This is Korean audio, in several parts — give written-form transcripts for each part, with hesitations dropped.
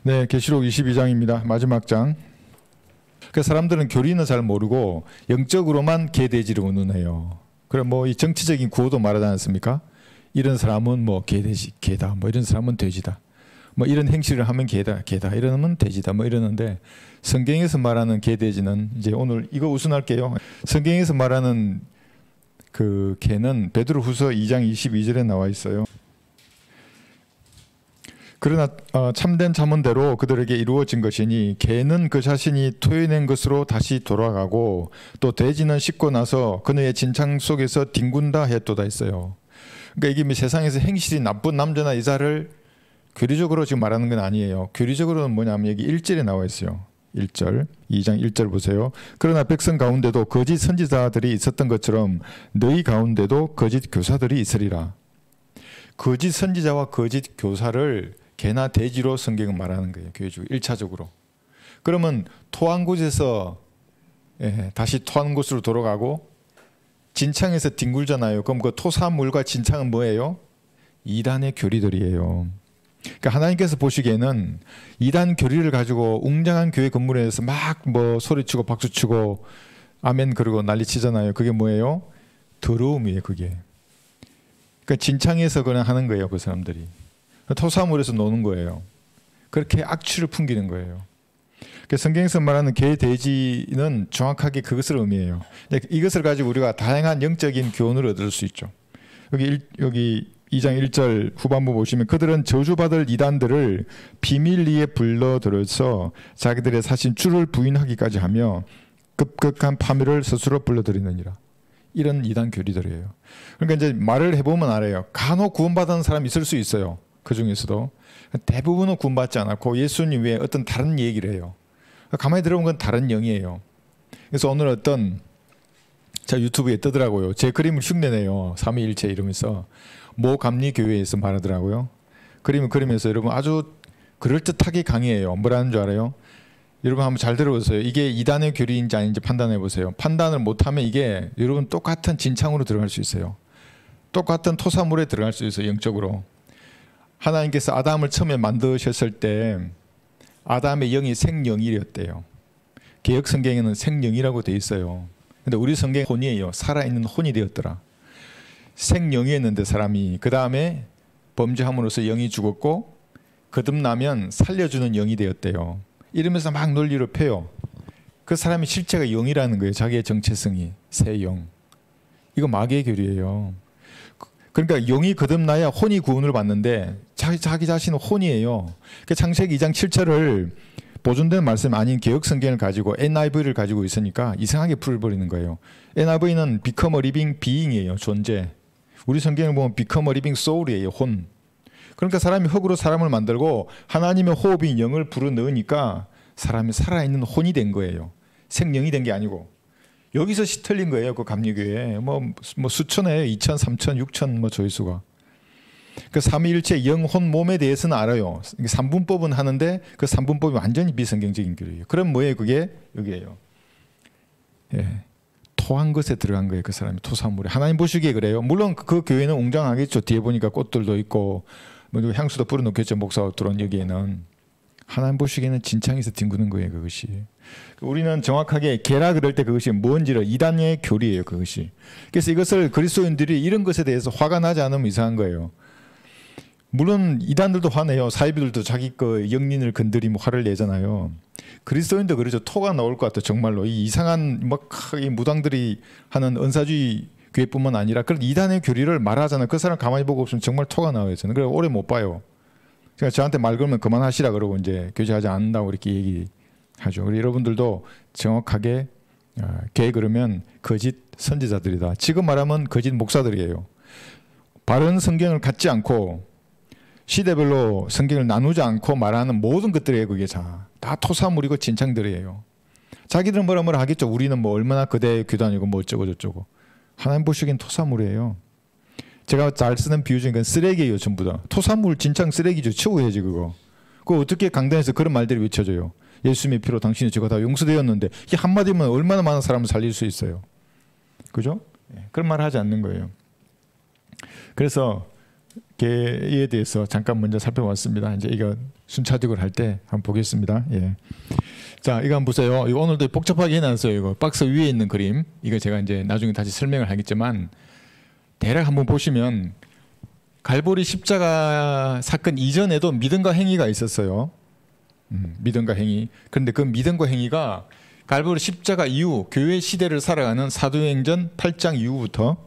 네, 계시록 22장입니다. 마지막 장. 그 사람들은 교리는 잘 모르고 영적으로만 개돼지를 의논해요. 그럼 뭐 이 정치적인 구호도 말하지 않습니까? 이런 사람은 뭐 개돼지, 개다. 뭐 이런 사람은 돼지다. 뭐 이런 행실을 하면 개다, 개다. 이러면 돼지다. 뭐 이러는데 성경에서 말하는 개돼지는 이제 오늘 이거 우선할게요. 성경에서 말하는 그 개는 베드로후서 2장 22절에 나와 있어요. 그러나 참된 잠언대로 그들에게 이루어진 것이니 개는 그 자신이 토해낸 것으로 다시 돌아가고 또 돼지는 씻고 나서 그녀의 진창 속에서 뒹군다 했도다 했어요. 그러니까 이게 세상에서 행실이 나쁜 남자나 여자를 교리적으로 지금 말하는 건 아니에요. 교리적으로는 뭐냐면 여기 1절에 나와 있어요. 1절, 2장 1절 보세요. 그러나 백성 가운데도 거짓 선지자들이 있었던 것처럼 너희 가운데도 거짓 교사들이 있으리라. 거짓 선지자와 거짓 교사를 개나 돼지로 성경은 말하는 거예요. 교회적 1차적으로. 그러면 토한 곳에서 다시 토한 곳으로 돌아가고 진창에서 뒹굴잖아요. 그럼 그 토사물과 진창은 뭐예요? 이단의 교리들이에요. 그러니까 하나님께서 보시기에는 이단 교리를 가지고 웅장한 교회 건물에서 막 뭐 소리치고 박수치고 아멘 그러고 난리치잖아요. 그게 뭐예요? 더러움이에요. 그게. 그러니까 진창에서 그냥 하는 거예요. 그 사람들이. 토사물에서 노는 거예요. 그렇게 악취를 풍기는 거예요. 성경에서 말하는 개, 돼지는 정확하게 그것을 의미해요. 이것을 가지고 우리가 다양한 영적인 교훈을 얻을 수 있죠. 여기 2장 1절 후반부 보시면 그들은 저주받을 이단들을 비밀리에 불러들여서 자기들의 사신 주를 부인하기까지 하며 급격한 파멸을 스스로 불러들이느니라. 이런 이단 교리들이에요. 그러니까 이제 말을 해보면 알아요. 간혹 구원받은 사람이 있을 수 있어요. 그 중에서도 대부분은 구원받지 않았고 예수님 외에 어떤 다른 얘기를 해요. 가만히 들어보면 그건 다른 영이에요. 그래서 오늘 어떤 자 유튜브에 뜨더라고요. 제 그림을 흉내내요. 삼위일체 이러면서 모 감리교회에서 말하더라고요. 그림을 그리면서 여러분 아주 그럴듯하게 강의해요. 뭐라는 줄 알아요? 여러분 한번 잘 들어보세요. 이게 이단의 교리인지 아닌지 판단해 보세요. 판단을 못하면 이게 여러분 똑같은 진창으로 들어갈 수 있어요. 똑같은 토사물에 들어갈 수 있어요. 영적으로. 하나님께서 아담을 처음에 만드셨을 때 아담의 영이 생영이었대요. 개역 성경에는 생영이라고 돼 있어요. 근데 우리 성경 혼이에요. 살아있는 혼이 되었더라. 생영이었는데 사람이 그 다음에 범죄함으로써 영이 죽었고 거듭나면 살려주는 영이 되었대요. 이러면서 막 논리를 펴요. 그 사람의 실체가 영이라는 거예요. 자기의 정체성이 새 영. 이거 마귀의 교리예요. 그러니까 영이 거듭나야 혼이 구원을 받는데 자기 자신은 혼이에요. 창세기 2장 7절을 보존된 말씀 아닌 개역 성경을 가지고 NIV를 가지고 있으니까 이상하게 풀어버리는 거예요. NIV는 become a living being이에요. 존재. 우리 성경을 보면 become a living soul이에요. 혼. 그러니까 사람이 흙으로 사람을 만들고 하나님의 호흡인 영을 불어넣으니까 사람이 살아있는 혼이 된 거예요. 생령이 된 게 아니고. 여기서 틀린 거예요. 그 감리교회. 뭐 수천에 2천, 3천, 6천 뭐 조회수가. 그 삼위일체 영혼 몸에 대해서는 알아요. 삼분법은 하는데 그 삼분법이 완전히 비성경적인 교리예요. 그럼 뭐예요? 그게 여기예요. 예. 토한 것에 들어간 거예요. 그 사람이 토사물에. 하나님 보시기에 그래요. 물론 그 교회는 웅장하겠죠. 뒤에 보니까 꽃들도 있고 뭐 향수도 뿌려놓겠죠. 목사가 들어온 여기에는. 하나님 보시기에는 진창에서 뒹구는 거예요. 그것이. 우리는 정확하게 개라 그럴 때 그것이 뭔지를 이단의 교리예요. 그것이. 그래서 이것을 그리스도인들이 이런 것에 대해서 화가 나지 않으면 이상한 거예요. 물론 이단들도 화내요. 사이비들도 자기 거 영린을 건드리면 화를 내잖아요. 그리스도인도 그러죠. 토가 나올 것 같아요. 정말로. 이 이상한 막 이 무당들이 하는 은사주의 교회뿐만 아니라 그런 이단의 교리를 말하잖아요. 그 사람 가만히 보고 없으면 정말 토가 나와요. 저는. 그래서 오래 못 봐요. 그러니까 저한테 말 걸면 그만하시라 그러고 이제 교제하지 않는다고 이렇게 얘기하죠. 그리고 여러분들도 정확하게 개 그러면 거짓 선지자들이다. 지금 말하면 거짓 목사들이에요. 바른 성경을 갖지 않고 시대별로 성경을 나누지 않고 말하는 모든 것들이에요. 그게 다 토사물이고 진창들이에요. 자기들은 뭐라 하겠죠. 우리는 뭐 얼마나 그대 교단이고 뭐 어쩌고 저쩌고. 하나님 보시기엔 토사물이에요. 제가 잘 쓰는 비유 중에 쓰레기예요. 전부 다. 토사물 진창 쓰레기죠. 치워야지 그거. 그거 어떻게 강단에서 그런 말들이 외쳐져요. 예수님의 피로 당신의 죄가 다 용서되었는데 이 한마디면 얼마나 많은 사람을 살릴 수 있어요. 그죠? 그런 말을 하지 않는 거예요. 그래서 개에 대해서 잠깐 먼저 살펴봤습니다. 이제 이거 순차적으로 할 때 한번 보겠습니다. 예. 자, 이거 한번 보세요. 이거 오늘도 복잡하게 해놨어요. 이거 박스 위에 있는 그림. 이거 제가 이제 나중에 다시 설명을 하겠지만 대략 한번 보시면 갈보리 십자가 사건 이전에도 믿음과 행위가 있었어요. 믿음과 행위. 그런데 그 믿음과 행위가 갈보리 십자가 이후 교회 시대를 살아가는 사도행전 8장 이후부터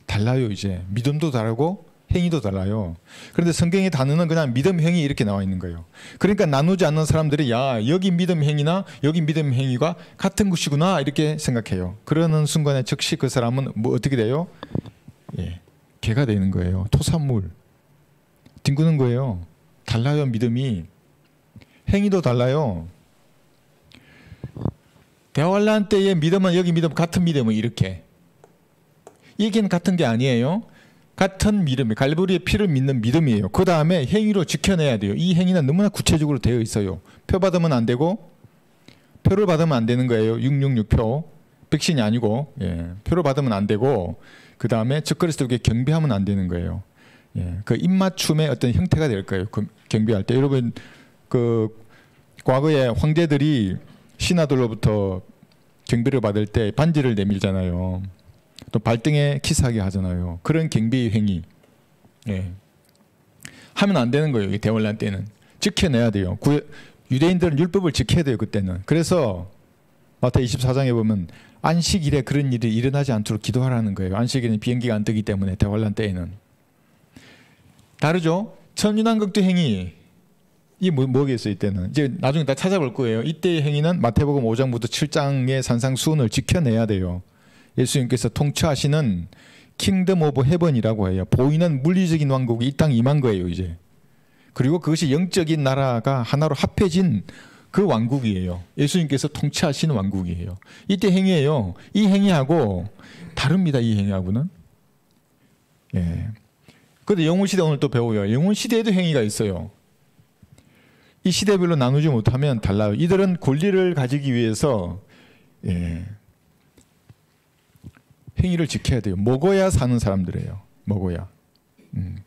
달라요. 이제 믿음도 다르고 행위도 달라요. 그런데 성경의 단어는 그냥 믿음 행위 이렇게 나와 있는 거예요. 그러니까 나누지 않는 사람들이 야 여기 믿음 행위나 여기 믿음 행위가 같은 것이구나 이렇게 생각해요. 그러는 순간에 즉시 그 사람은 뭐 어떻게 돼요? 예, 개가 되는 거예요. 토산물 뒹구는 거예요. 달라요. 믿음이. 행위도 달라요. 대환란 때의 믿음은 여기 믿음 같은 믿음은 이렇게 이게는 같은 게 아니에요. 같은 믿음이 갈보리의 피를 믿는 믿음이에요. 그 다음에 행위로 지켜내야 돼요. 이 행위는 너무나 구체적으로 되어 있어요. 표 받으면 안 되고 표를 받으면 안 되는 거예요. 666표 백신이 아니고 예, 표를 받으면 안 되고 그 다음에 적그리스도에게 경배하면 안 되는 거예요. 예, 그 입맞춤의 어떤 형태가 될 거예요. 그 경배할 때 여러분 그 과거에 황제들이 신하들로부터 경배를 받을 때 반지를 내밀잖아요. 또 발등에 키스하게 하잖아요. 그런 경배의 행위. 예. 하면 안 되는 거예요. 대환란 때는. 지켜내야 돼요. 유대인들은 율법을 지켜야 돼요. 그때는. 그래서 마태복음 24장에 보면 안식일에 그런 일이 일어나지 않도록 기도하라는 거예요. 안식일에는 비행기가 안 뜨기 때문에 대환란 때에는. 다르죠? 천윤왕국도 행위. 이 뭐겠어요 이때는. 이제 나중에 다 찾아볼 거예요. 이때의 행위는 마태복음 5장부터 7장의 산상수훈을 지켜내야 돼요. 예수님께서 통치하시는 킹덤 오브 헤븐이라고 해요. 보이는 물리적인 왕국이 이 땅 임한 거예요 이제. 그리고 그것이 영적인 나라가 하나로 합해진 그 왕국이에요. 예수님께서 통치하시는 왕국이에요. 이때 행위예요. 이 행위하고 다릅니다. 이 행위하고는. 예. 그런데 영혼시대 오늘 또 배워요. 영혼시대에도 행위가 있어요. 이 시대별로 나누지 못하면 달라요. 이들은 권리를 가지기 위해서 예. 행위를 지켜야 돼요. 먹어야 사는 사람들이에요. 먹어야.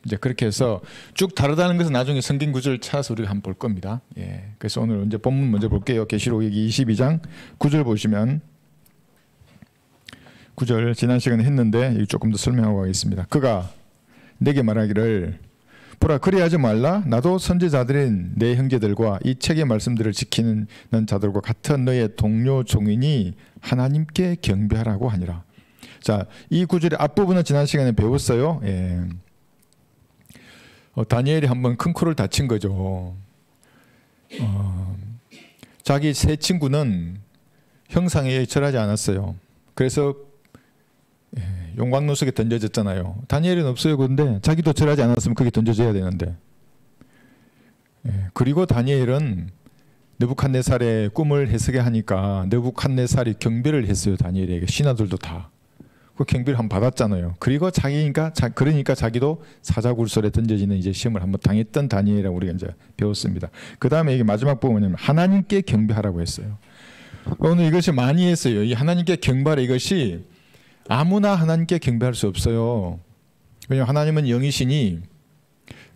이제 그렇게 해서 쭉 다르다는 것은 나중에 성경 구절을 찾아서 우리가 한번 볼 겁니다. 예. 그래서 오늘 이제 본문 먼저 볼게요. 계시록 여기 22장 9절 보시면 9절 지난 시간에 했는데 조금 더 설명하고 가겠습니다. 그가 내게 말하기를 보라 그리하지 말라. 나도 선지자들인 내 형제들과 이 책의 말씀들을 지키는 자들과 같은 너의 동료 종인이 하나님께 경배하라고 하니라. 자, 이 구절의 앞부분은 지난 시간에 배웠어요. 예. 다니엘이 한번 큰 코를 다친 거죠. 자기 세 친구는 형상에 절하지 않았어요. 그래서 용광로 속에 던져졌잖아요. 다니엘은 없어요. 그런데 자기도 절하지 않았으면 거기 던져져야 되는데. 그리고 다니엘은 느부갓네살의 꿈을 해석해 하니까 느부갓네살이 경배를 했어요. 다니엘에게. 신하들도 다. 그 경비를 한번 받았잖아요. 그리고 그러니까 자기도 사자굴sor에 던져지는 이제 시험을 한번 당했던 다니엘이라고 우리가 이제 배웠습니다. 그 다음에 이게 마지막 부분은 하나님께 경배하라고 했어요. 오늘 이것이 많이 했어요. 이 하나님께 경배하라 이것이 아무나 하나님께 경배할 수 없어요. 왜냐하면 하나님은 영이시니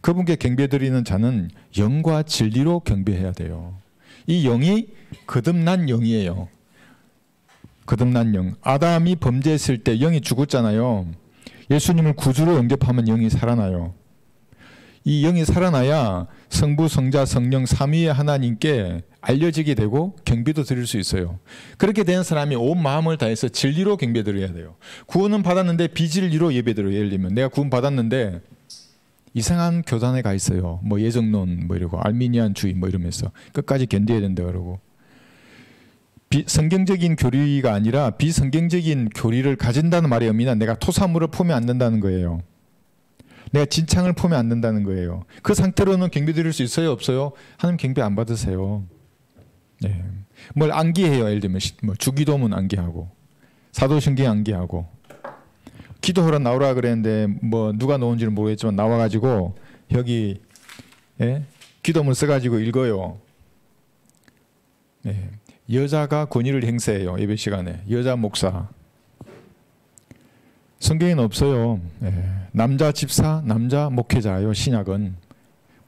그분께 경배드리는 자는 영과 진리로 경배해야 돼요. 이 영이 거듭난 영이에요. 거듭난 영. 아담이 범죄했을 때 영이 죽었잖아요. 예수님을 구주로 영접하면 영이 살아나요. 이 영이 살아나야 성부, 성자, 성령 삼위의 하나님께 알려지게 되고 경배도 드릴 수 있어요. 그렇게 된 사람이 온 마음을 다해서 진리로 경배드려야 돼요. 구원은 받았는데 비진리로 예배드려요. 예를 들면 내가 구원 받았는데 이상한 교단에 가 있어요. 뭐 예정론 뭐 이러고 알미니안주의 뭐 이러면서 끝까지 견뎌야 된다 그러고 성경적인 교리가 아니라 비성경적인 교리를 가진다는 말의 의미는 내가 토사물을 품에 안는다는 거예요. 내가 진창을 품에 안는다는 거예요. 그 상태로는 경배 드릴 수 있어요? 없어요? 하나님 경배 안 받으세요. 네. 뭘 암기해요. 예를 들면 뭐 주기도문 암기하고 사도신경 암기하고 기도하러 나오라 그랬는데 뭐 누가 놓은지는 모르겠지만 나와가지고 여기 기도문 써가지고 읽어요. 네. 여자가 권위를 행사해요. 예배 시간에. 여자 목사. 성경에는 없어요. 남자 집사, 남자 목회자예요. 신약은.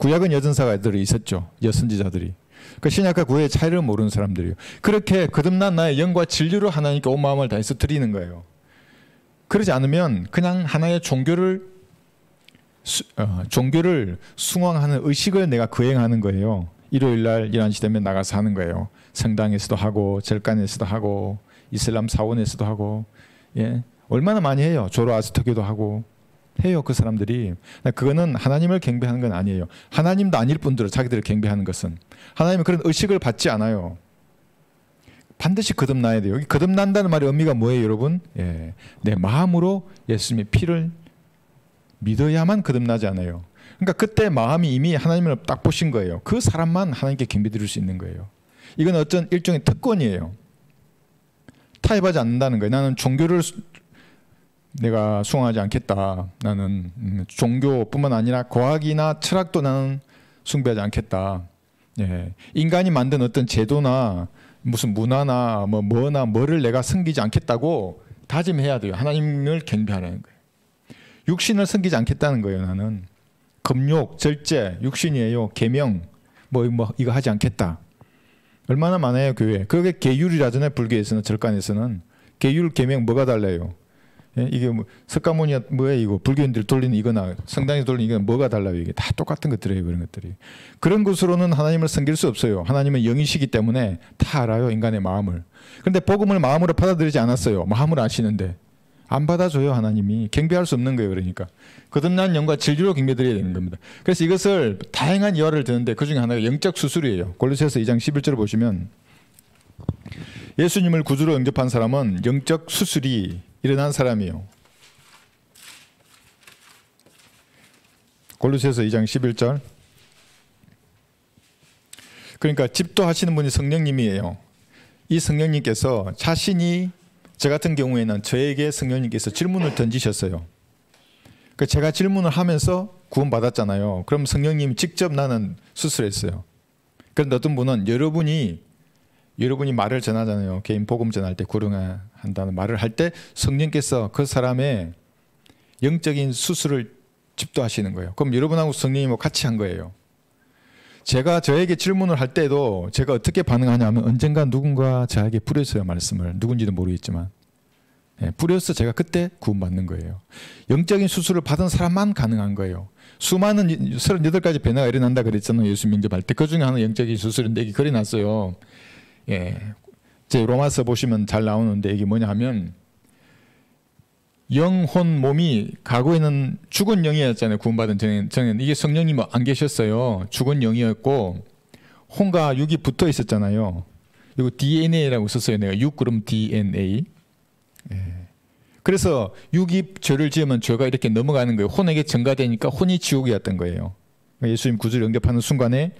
구약은 여전사가들이 있었죠. 여선지자들이. 그 신약과 구약의 차이를 모르는 사람들이에요. 그렇게 거듭난 나의 영과 진리로 하나님께 온 마음을 다해서 드리는 거예요. 그러지 않으면 그냥 하나의 종교를 숭앙하는 의식을 내가 거행하는 거예요. 일요일날 11시 되면 나가서 하는 거예요. 성당에서도 하고 절간에서도 하고 이슬람 사원에서도 하고, 예, 얼마나 많이 해요. 조로아스터교도 하고 해요. 그 사람들이. 그거는 하나님을 경배하는 건 아니에요. 하나님도 아닐 뿐더러 자기들을 경배하는 것은 하나님은 그런 의식을 받지 않아요. 반드시 거듭나야 돼요. 여기 거듭난다는 말의 의미가 뭐예요, 여러분? 예, 내 마음으로 예수님의 피를 믿어야만 거듭나지 않아요. 그러니까 그때 마음이 이미 하나님을 딱 보신 거예요. 그 사람만 하나님께 경배드릴 수 있는 거예요. 이건 어떤 일종의 특권이에요. 타협하지 않는다는 거예요. 나는 종교를 내가 숭앙하지 않겠다. 나는 종교뿐만 아니라 과학이나 철학도 나는 숭배하지 않겠다. 예. 인간이 만든 어떤 제도나 무슨 문화나 뭐를 내가 섬기지 않겠다고 다짐해야 돼요. 하나님을 경배하라는 거예요. 육신을 섬기지 않겠다는 거예요. 나는 금욕, 절제, 육신이에요. 계명, 이거 하지 않겠다. 얼마나 많아요, 교회. 그게 계율이라잖아요. 불교에서는, 절간에서는. 계율, 계명 뭐가 달라요? 예? 이게 석가모니가 뭐예요, 이거? 불교인들이 돌리는 이거나 성당에서 돌리는 이거나 뭐가 달라요? 이게 다 똑같은 것들이에요, 그런 것들이. 그런 것으로는 하나님을 섬길 수 없어요. 하나님은 영이시기 때문에 다 알아요, 인간의 마음을. 그런데 복음을 마음으로 받아들이지 않았어요. 마음을 아시는데. 안 받아줘요, 하나님이. 경배할 수 없는 거예요, 그러니까. 거듭난 영과 진리로 경배드려야 되는 겁니다. 그래서 이것을 다양한 이화를 드는데 그중에 하나가 영적 수술이에요. 골로새서 2장 11절을 보시면 예수님을 구주로 영접한 사람은 영적 수술이 일어난 사람이에요. 골로새서 2장 11절. 그러니까 집도하시는 분이 성령님이에요. 이 성령님께서 자신이, 저 같은 경우에는 저에게 성령님께서 질문을 던지셨어요. 그 제가 질문을 하면서 구원받았잖아요. 그럼 성령님이 직접 나는 수술했어요. 그런데 어떤 분은 여러분이 말을 전하잖아요. 개인 복음 전할 때 구령한다는 말을 할 때 성령께서 그 사람의 영적인 수술을 집도하시는 거예요. 그럼 여러분하고 성령님하고 같이 한 거예요. 제가 저에게 질문을 할 때도 제가 어떻게 반응하냐면 언젠가 누군가 저에게 뿌렸어요, 말씀을. 누군지도 모르겠지만. 예, 뿌려서 제가 그때 구원받는 거예요. 영적인 수술을 받은 사람만 가능한 거예요. 수많은 38가지 변화가 일어난다 그랬잖아요. 예수 영접할 때. 그 중에 하나 영적인 수술인데 이게 그려놨어요. 예, 제 로마서 보시면 잘 나오는데 이게 뭐냐 하면 영혼 몸이 과거에는 죽은 영이었잖아요. 구원받은 저는 이게 성령님 안 계셨어요. 죽은 영이었고 혼과 육이 붙어 있었잖아요. 이거 DNA라고 썼어요. 내가 6 그럼 DNA. 예. 그래서 육이 죄를 지으면 죄가 이렇게 넘어가는 거예요. 혼에게 전가되니까 혼이 지옥이었던 거예요. 예수님 구주를 영접하는 순간에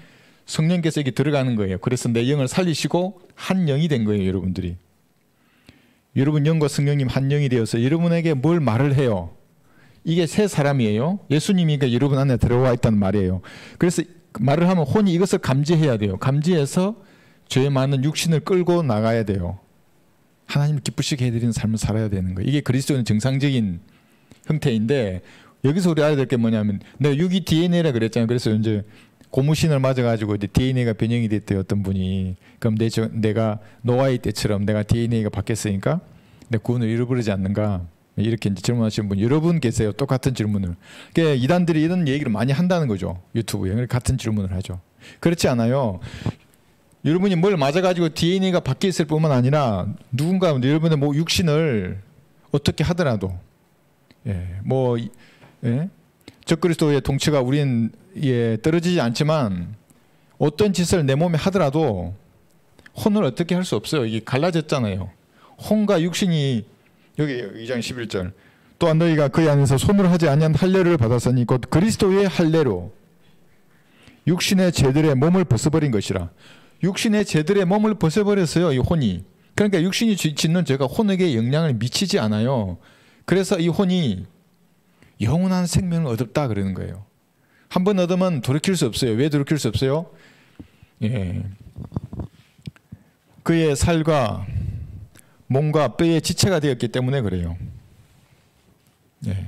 성령께서 이게 들어가는 거예요. 그래서 내 영을 살리시고 한 영이 된 거예요, 여러분들이. 여러분 영과 성령님 한 영이 되어서 여러분에게 뭘 말을 해요. 이게 새 사람이에요. 예수님이니까 여러분 안에 들어와 있다는 말이에요. 그래서 말을 하면 혼이 이것을 감지해야 돼요. 감지해서 죄 많은 육신을 끌고 나가야 돼요. 하나님을 기쁘시게 해드리는 삶을 살아야 되는 거예요. 이게 그리스도는 정상적인 형태인데 여기서 우리 알아야 될 게 뭐냐면 내가 육이 DNA라 그랬잖아요. 그래서 이제 고무신을 맞아가지고 이제 DNA가 변형이 됐대요. 어떤 분이. 그럼 내가 노아의 때처럼 내가 DNA가 바뀌었으니까 내 구원을 잃어버리지 않는가. 이렇게 이제 질문하시는 분 여러분 계세요. 똑같은 질문을. 그러니까 이단들이 이런 얘기를 많이 한다는 거죠. 유튜브에. 같은 질문을 하죠. 그렇지 않아요. 여러분이 뭘 맞아가지고 DNA가 바뀌었을 뿐만 아니라 누군가 여러분의 뭐 육신을 어떻게 하더라도 적그리스도의 통치가 우리는 떨어지지 않지만 어떤 짓을 내 몸에 하더라도 혼을 어떻게 할 수 없어요. 이게 갈라졌잖아요. 혼과 육신이 여기 2장 11절 또한 너희가 그의 안에서 손으로 하지 아니한 할례를 받았으니 곧 그리스도의 할례로 육신의 죄들의 몸을 벗어버린 것이라. 육신의 죄들의 몸을 벗어버렸어요. 이 혼이. 그러니까 육신이 짓는 죄가 혼에게 영향을 미치지 않아요. 그래서 이 혼이 영원한 생명을 얻었다 그러는 거예요. 한 번 얻으면 돌이킬 수 없어요. 왜 돌이킬 수 없어요? 그의 살과 몸과 뼈의 지체가 되었기 때문에 그래요.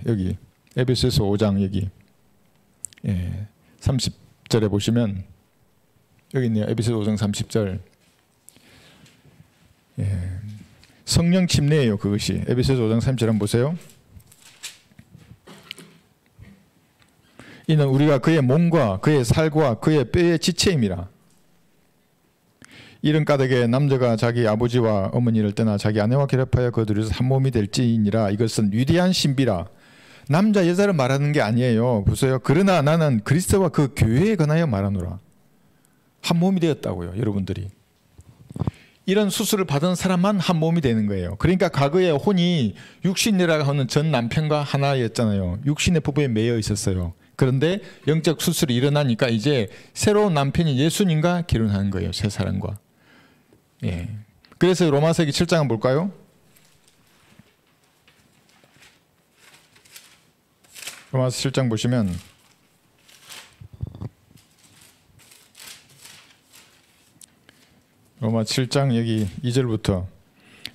여기 에베소서 5장 여기 30 30절에 보시면 여기 있네요. 에베소서 5장 30절. 성령 침례예요. 그것이 에베소서 5장 30절 한번 보세요. 이는 우리가 그의 몸과 그의 살과 그의 뼈의 지체임이라. 이른 까닭에 남자가 자기 아버지와 어머니를 떠나 자기 아내와 결합하여 그 둘이서 한 몸이 될지니라. 이것은 위대한 신비라. 남자 여자를 말하는 게 아니에요. 보세요. 그러나 나는 그리스도와 그 교회에 관하여 말하노라. 한 몸이 되었다고요. 여러분들이. 이런 수술을 받은 사람만 한 몸이 되는 거예요. 그러니까 과거에 혼이 육신이라고 하는 전 남편과 하나였잖아요. 육신의 부부에 매여 있었어요. 그런데 영적 수술이 일어나니까 이제 새로운 남편이 예수님과 결혼하는 거예요. 새 사람과. 그래서 로마서기 7장 한번 볼까요? 로마서 7장 보시면 로마 7장 여기 2절부터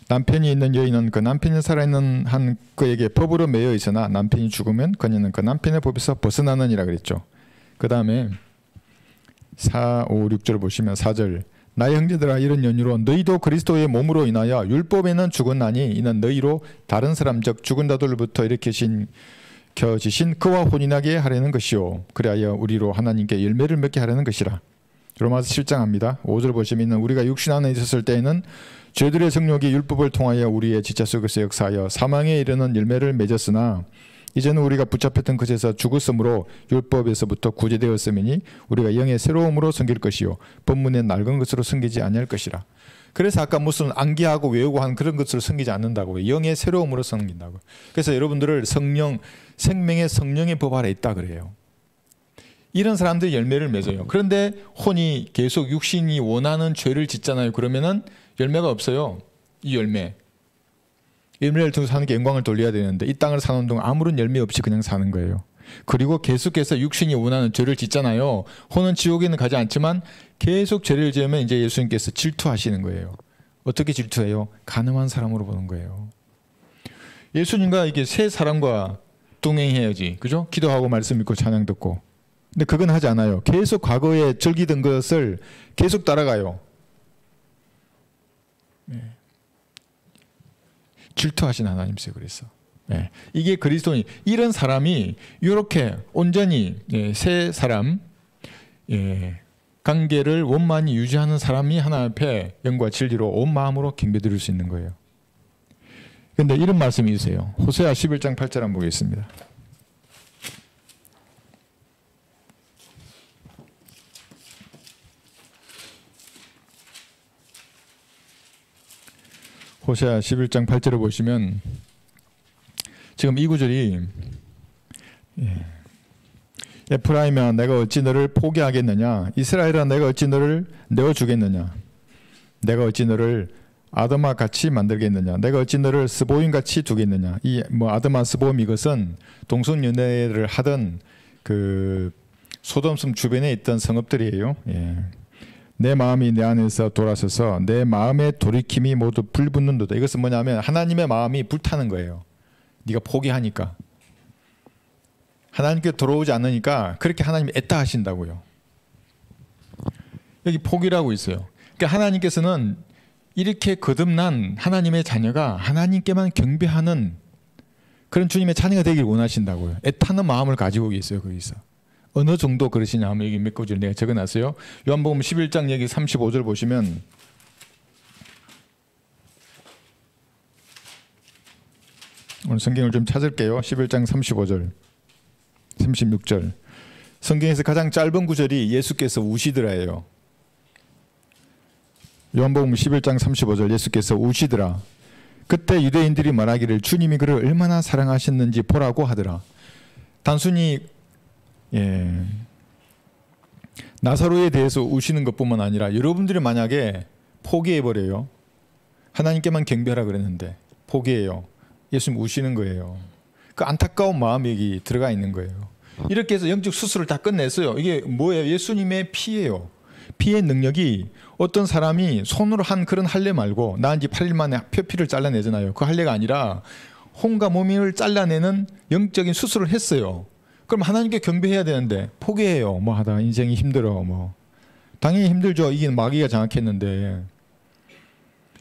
남편이 있는 여인은 그 남편이 살아있는 한 그에게 법으로 매여 있으나 남편이 죽으면 그녀는 그 남편의 법에서 벗어나느니라 그랬죠. 그 다음에 4, 5, 6절 보시면 4절 나의 형제들아 이런 연유로 너희도 그리스도의 몸으로 인하여 율법에는 죽었나니 이는 너희로 다른 사람 즉 죽은 자들로부터 일으키신 켜지신 그와 혼인하게 하려는 것이요 그리하여 우리로 하나님께 열매를 맺게 하려는 것이라. 로마서 7장 합니다. 5절 보시면 우리가 육신 안에 있었을 때에는 죄들의 성욕이 율법을 통하여 우리의 지체 속에서 역사하여 사망에 이르는 열매를 맺었으나 이제는 우리가 붙잡혔던 것에서 죽었으므로 율법에서부터 구제되었음이니 우리가 영의 새로움으로 섬길 것이요 법문의 낡은 것으로 섬기지 아니할 것이라. 그래서 아까 무슨 암기하고 외우고 한 그런 것으로 섬기지 않는다고요. 영의 새로움으로 섬긴다고. 그래서 여러분들을 성령, 생명의 성령의 법 아래 있다 그래요. 이런 사람들이 열매를 맺어요. 그런데 혼이 계속 육신이 원하는 죄를 짓잖아요. 그러면은 열매가 없어요. 이 열매를 통해서 하나님께 영광을 돌려야 되는데 이 땅을 사는 동안 아무런 열매 없이 그냥 사는 거예요. 그리고 계속해서 육신이 원하는 죄를 짓잖아요. 혼은 지옥에는 가지 않지만 계속 죄를 지으면 이제 예수님께서 질투하시는 거예요. 어떻게 질투해요? 가늠한 사람으로 보는 거예요. 예수님과 이게 새 사람과 동행해야지. 그죠? 기도하고 말씀 읽고 찬양 듣고. 근데 그건 하지 않아요. 계속 과거에 즐기던 것을 계속 따라가요. 질투하신 하나님이세요. 그래서 이게 그리스도인 이런 사람이 이렇게 온전히 새 사람 관계를 원만히 유지하는 사람이 하나님 앞에 영과 진리로 온 마음으로 경배드릴 수 있는 거예요. 그런데 이런 말씀이 있어요. 호세아 11장 8절 한번 보겠습니다. 호세아 11장 8절을 보시면 지금 이 구절이 에프라임아 내가 어찌 너를 포기하겠느냐 이스라엘아 내가 어찌 너를 내어주겠느냐 내가 어찌 너를 아드마 같이 만들겠느냐 내가 어찌 너를 스보임 같이 두겠느냐. 이 아드마 스보임 이것은 동성연애를 하던 그 소돔섬 주변에 있던 성읍들이에요. 내 마음이 내 안에서 돌아서서 내 마음의 돌이킴이 모두 불붙는도다. 이것은 뭐냐면 하나님의 마음이 불타는 거예요. 네가 포기하니까. 하나님께 돌아오지 않으니까 그렇게 하나님이 애따 하신다고요. 여기 포기라고 있어요. 그러니까 하나님께서는 이렇게 거듭난 하나님의 자녀가 하나님께만 경배하는 그런 주님의 자녀가 되길 원하신다고요. 애타는 마음을 가지고 계세요. 거기서. 어느 정도 그러시냐 하면 여기 몇 구절 내가 적어놨어요. 요한복음 11장 여기 35절 보시면 오늘 성경을 좀 찾을게요. 11장 35절 36절 성경에서 가장 짧은 구절이 예수께서 우시더라예요. 요한복음 11장 35절 예수께서 우시더라. 그때 유대인들이 말하기를 주님이 그를 얼마나 사랑하셨는지 보라고 하더라. 단순히 나사로에 대해서 우시는 것뿐만 아니라 여러분들이 만약에 포기해버려요. 하나님께만 경배하라 그랬는데 포기해요. 예수님 우시는 거예요. 그 안타까운 마음이 여기 들어가 있는 거예요. 이렇게 해서 영적 수술을 다 끝냈어요. 이게 뭐예요? 예수님의 피예요. 피의 능력이 어떤 사람이 손으로 한 그런 할례 말고 나은 지 8일 만에 표피를 잘라내잖아요. 그 할례가 아니라 혼과 몸을 잘라내는 영적인 수술을 했어요. 그럼 하나님께 경배해야 되는데 포기해요. 뭐 하다가 인생이 힘들어. 뭐 당연히 힘들죠. 이게 마귀가 장악했는데.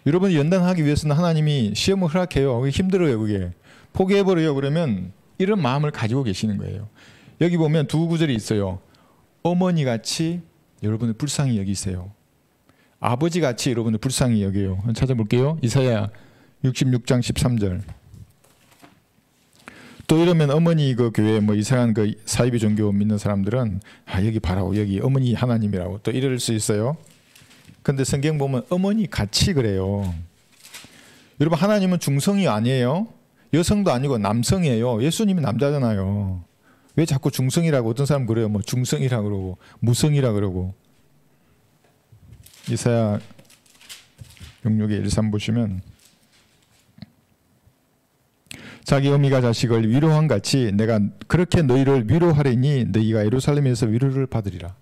여러분이 연단하기 위해서는 하나님이 시험을 허락해요. 그게 힘들어요. 그게 포기해버려요. 그러면 이런 마음을 가지고 계시는 거예요. 여기 보면 두 구절이 있어요. 어머니같이 여러분을 불쌍히 여기세요. 아버지같이 여러분을 불쌍히 여겨요. 찾아볼게요. 이사야 66장 13절. 또 이러면 어머니 그 교회 뭐 이상한 그 사이비 종교 믿는 사람들은 여기 봐라고, 여기 어머니 하나님이라고 또 이럴 수 있어요. 근데 성경 보면 어머니 같이 그래요. 여러분 하나님은 중성이 아니에요. 여성도 아니고 남성이에요. 예수님이 남자잖아요. 왜 자꾸 중성이라고 어떤 사람 그래요. 뭐 중성이라 그러고 무성이라 그러고. 이사야 66의 1-3 보시면 자기 어미가 자식을 위로한 같이 내가 그렇게 너희를 위로하리니 너희가 예루살렘에서 위로를 받으리라.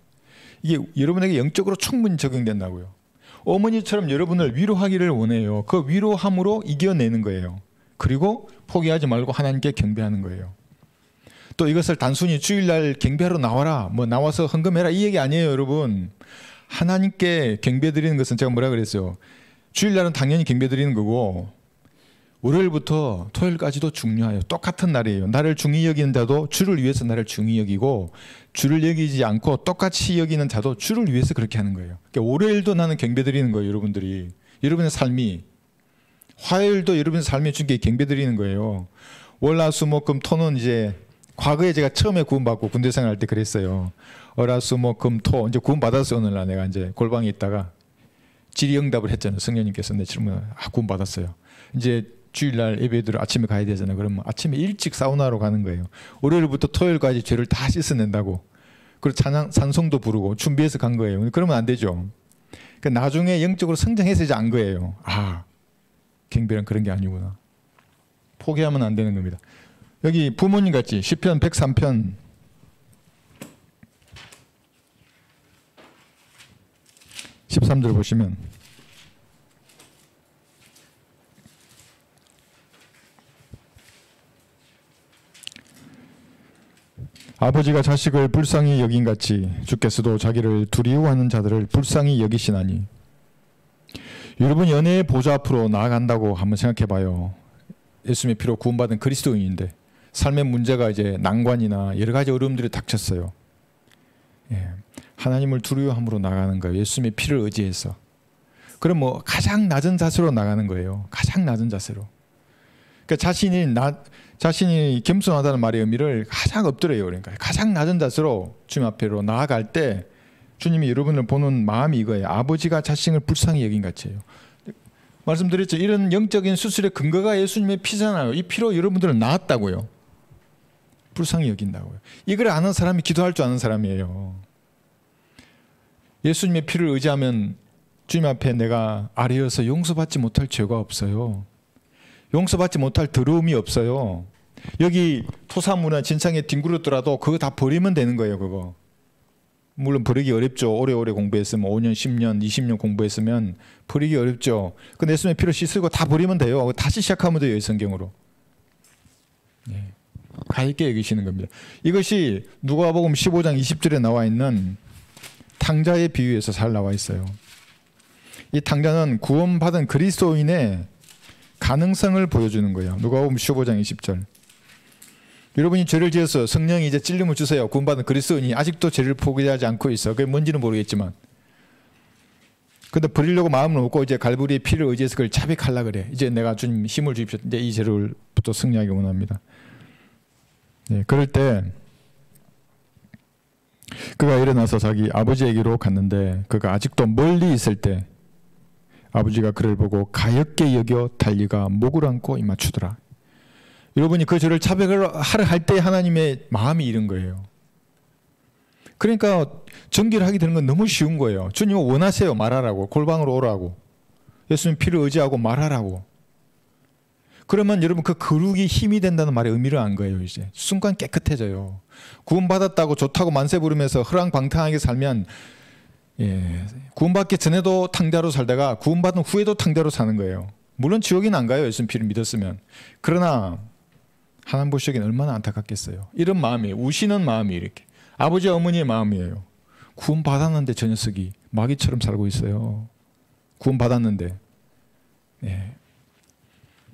이게 여러분에게 영적으로 충분히 적용된다고요. 어머니처럼 여러분을 위로하기를 원해요. 그 위로함으로 이겨내는 거예요. 그리고 포기하지 말고 하나님께 경배하는 거예요. 또 이것을 단순히 주일날 경배하러 나와라, 뭐 나와서 헌금해라 이 얘기 아니에요, 여러분. 하나님께 경배드리는 것은 제가 뭐라 그랬어요? 주일날은 당연히 경배드리는 거고 월요일부터 토요일까지도 중요해요. 똑같은 날이에요. 나를 중히 여기는 자도 주를 위해서 나를 중히 여기고 주를 여기지 않고 똑같이 여기는 자도 주를 위해서 그렇게 하는 거예요. 그러니까 월요일도 나는 경배드리는 거예요. 여러분들이. 여러분의 삶이. 화요일도 여러분의 삶이 주님께 경배드리는 거예요. 월화수목금 토는 이제 과거에 제가 처음에 구원받고 군대 생활할 때 그랬어요. 월화수목금 토 이제 구원받았어요. 오늘날 내가 이제 골방에 있다가 질의응답을 했잖아요. 성령님께서 내 질문을 구원받았어요. 이제 주일날 예배드려 아침에 가야 되잖아요. 그러면 아침에 일찍 사우나로 가는 거예요. 월요일부터 토요일까지 죄를 다 씻어낸다고. 그리고 찬송도 부르고 준비해서 간 거예요. 그러면 안 되죠. 그러니까 나중에 영적으로 성장해서 이제 안 거예요. 경배는 그런 게 아니구나. 포기하면 안 되는 겁니다. 여기 부모님 같이 시편 103편 13절 보시면 아버지가 자식을 불쌍히 여긴 같이 주께서도 자기를 두려워하는 자들을 불쌍히 여기시나니. 여러분 연애의 보좌 앞으로 나아간다고 한번 생각해 봐요. 예수님의 피로 구원받은 그리스도인인데 삶의 문제가 이제 난관이나 여러 가지 어려움들이 닥쳤어요. 하나님을 두려워함으로 나가는 거예요. 예수님의 피를 의지해서. 그럼 뭐 가장 낮은 자세로 나가는 거예요. 가장 낮은 자세로. 그러니까 자신이 겸손하다는 말의 의미를 가장 엎드려요. 그러니까 가장 낮은 자세로 주님 앞으로 나아갈 때 주님이 여러분을 보는 마음이 이거예요. 아버지가 자신을 불쌍히 여긴 같이요. 말씀드렸죠. 이런 영적인 수술의 근거가 예수님의 피잖아요. 이 피로 여러분들을 낳았다고요. 불쌍히 여긴다고요. 이걸 아는 사람이 기도할 줄 아는 사람이에요. 예수님의 피를 의지하면 주님 앞에 내가 아뢰어서 용서받지 못할 죄가 없어요. 용서받지 못할 더러움이 없어요. 여기 토사문화 진창에 뒹굴었더라도 그거 다 버리면 되는 거예요. 그거. 물론 버리기 어렵죠. 오래오래 공부했으면 5년, 10년, 20년 공부했으면 버리기 어렵죠. 그 예수님의 피로 씻고 다 버리면 돼요. 다시 시작하면 돼요. 이 성경으로. 가있게 여기시는 겁니다. 이것이 누가복음 15장 20절에 나와 있는 탕자의 비유에서 잘 나와 있어요. 이 탕자는 구원받은 그리스도인의 가능성을 보여주는 거예요. 누가복음 15장 20절. 여러분이 죄를 지어서 성령이 이제 찔림을 주세요. 구원받은 그리스도인이 아직도 죄를 포기하지 않고 있어. 그게 뭔지는 모르겠지만. 근데 버리려고 마음을 먹고 이제 갈보리의 피를 의지해서 그걸 자백하려고 그래. 이제 내가 주님 힘을 주십시오. 이제 이 죄를부터 승리하기 원합니다. 그럴 때 그가 일어나서 자기 아버지에게로 갔는데 그가 아직도 멀리 있을 때 아버지가 그를 보고 가엾게 여겨 달리가 목을 안고 입맞추더라. 여러분이 그 죄를 자백을 하려 할 때 하나님의 마음이 이런 거예요. 그러니까 전기를 하게 되는 건 너무 쉬운 거예요. 주님은 원하세요. 말하라고. 골방으로 오라고. 예수님 피를 의지하고 말하라고. 그러면 여러분 그 거룩이 힘이 된다는 말의 의미를 안 거예요. 이제 순간 깨끗해져요. 구원받았다고 좋다고 만세 부르면서 허랑방탕하게 살면 구원받기 전에도 탕자로 살다가 구원받은 후에도 탕자로 사는 거예요. 물론 지옥에는 안 가요. 예수님 피를 믿었으면. 그러나 하나님 보시기엔 얼마나 안타깝겠어요. 이런 마음이에요. 우시는 마음이 이렇게. 아버지 어머니의 마음이에요. 구원 받았는데 저 녀석이 마귀처럼 살고 있어요. 구원 받았는데. 예.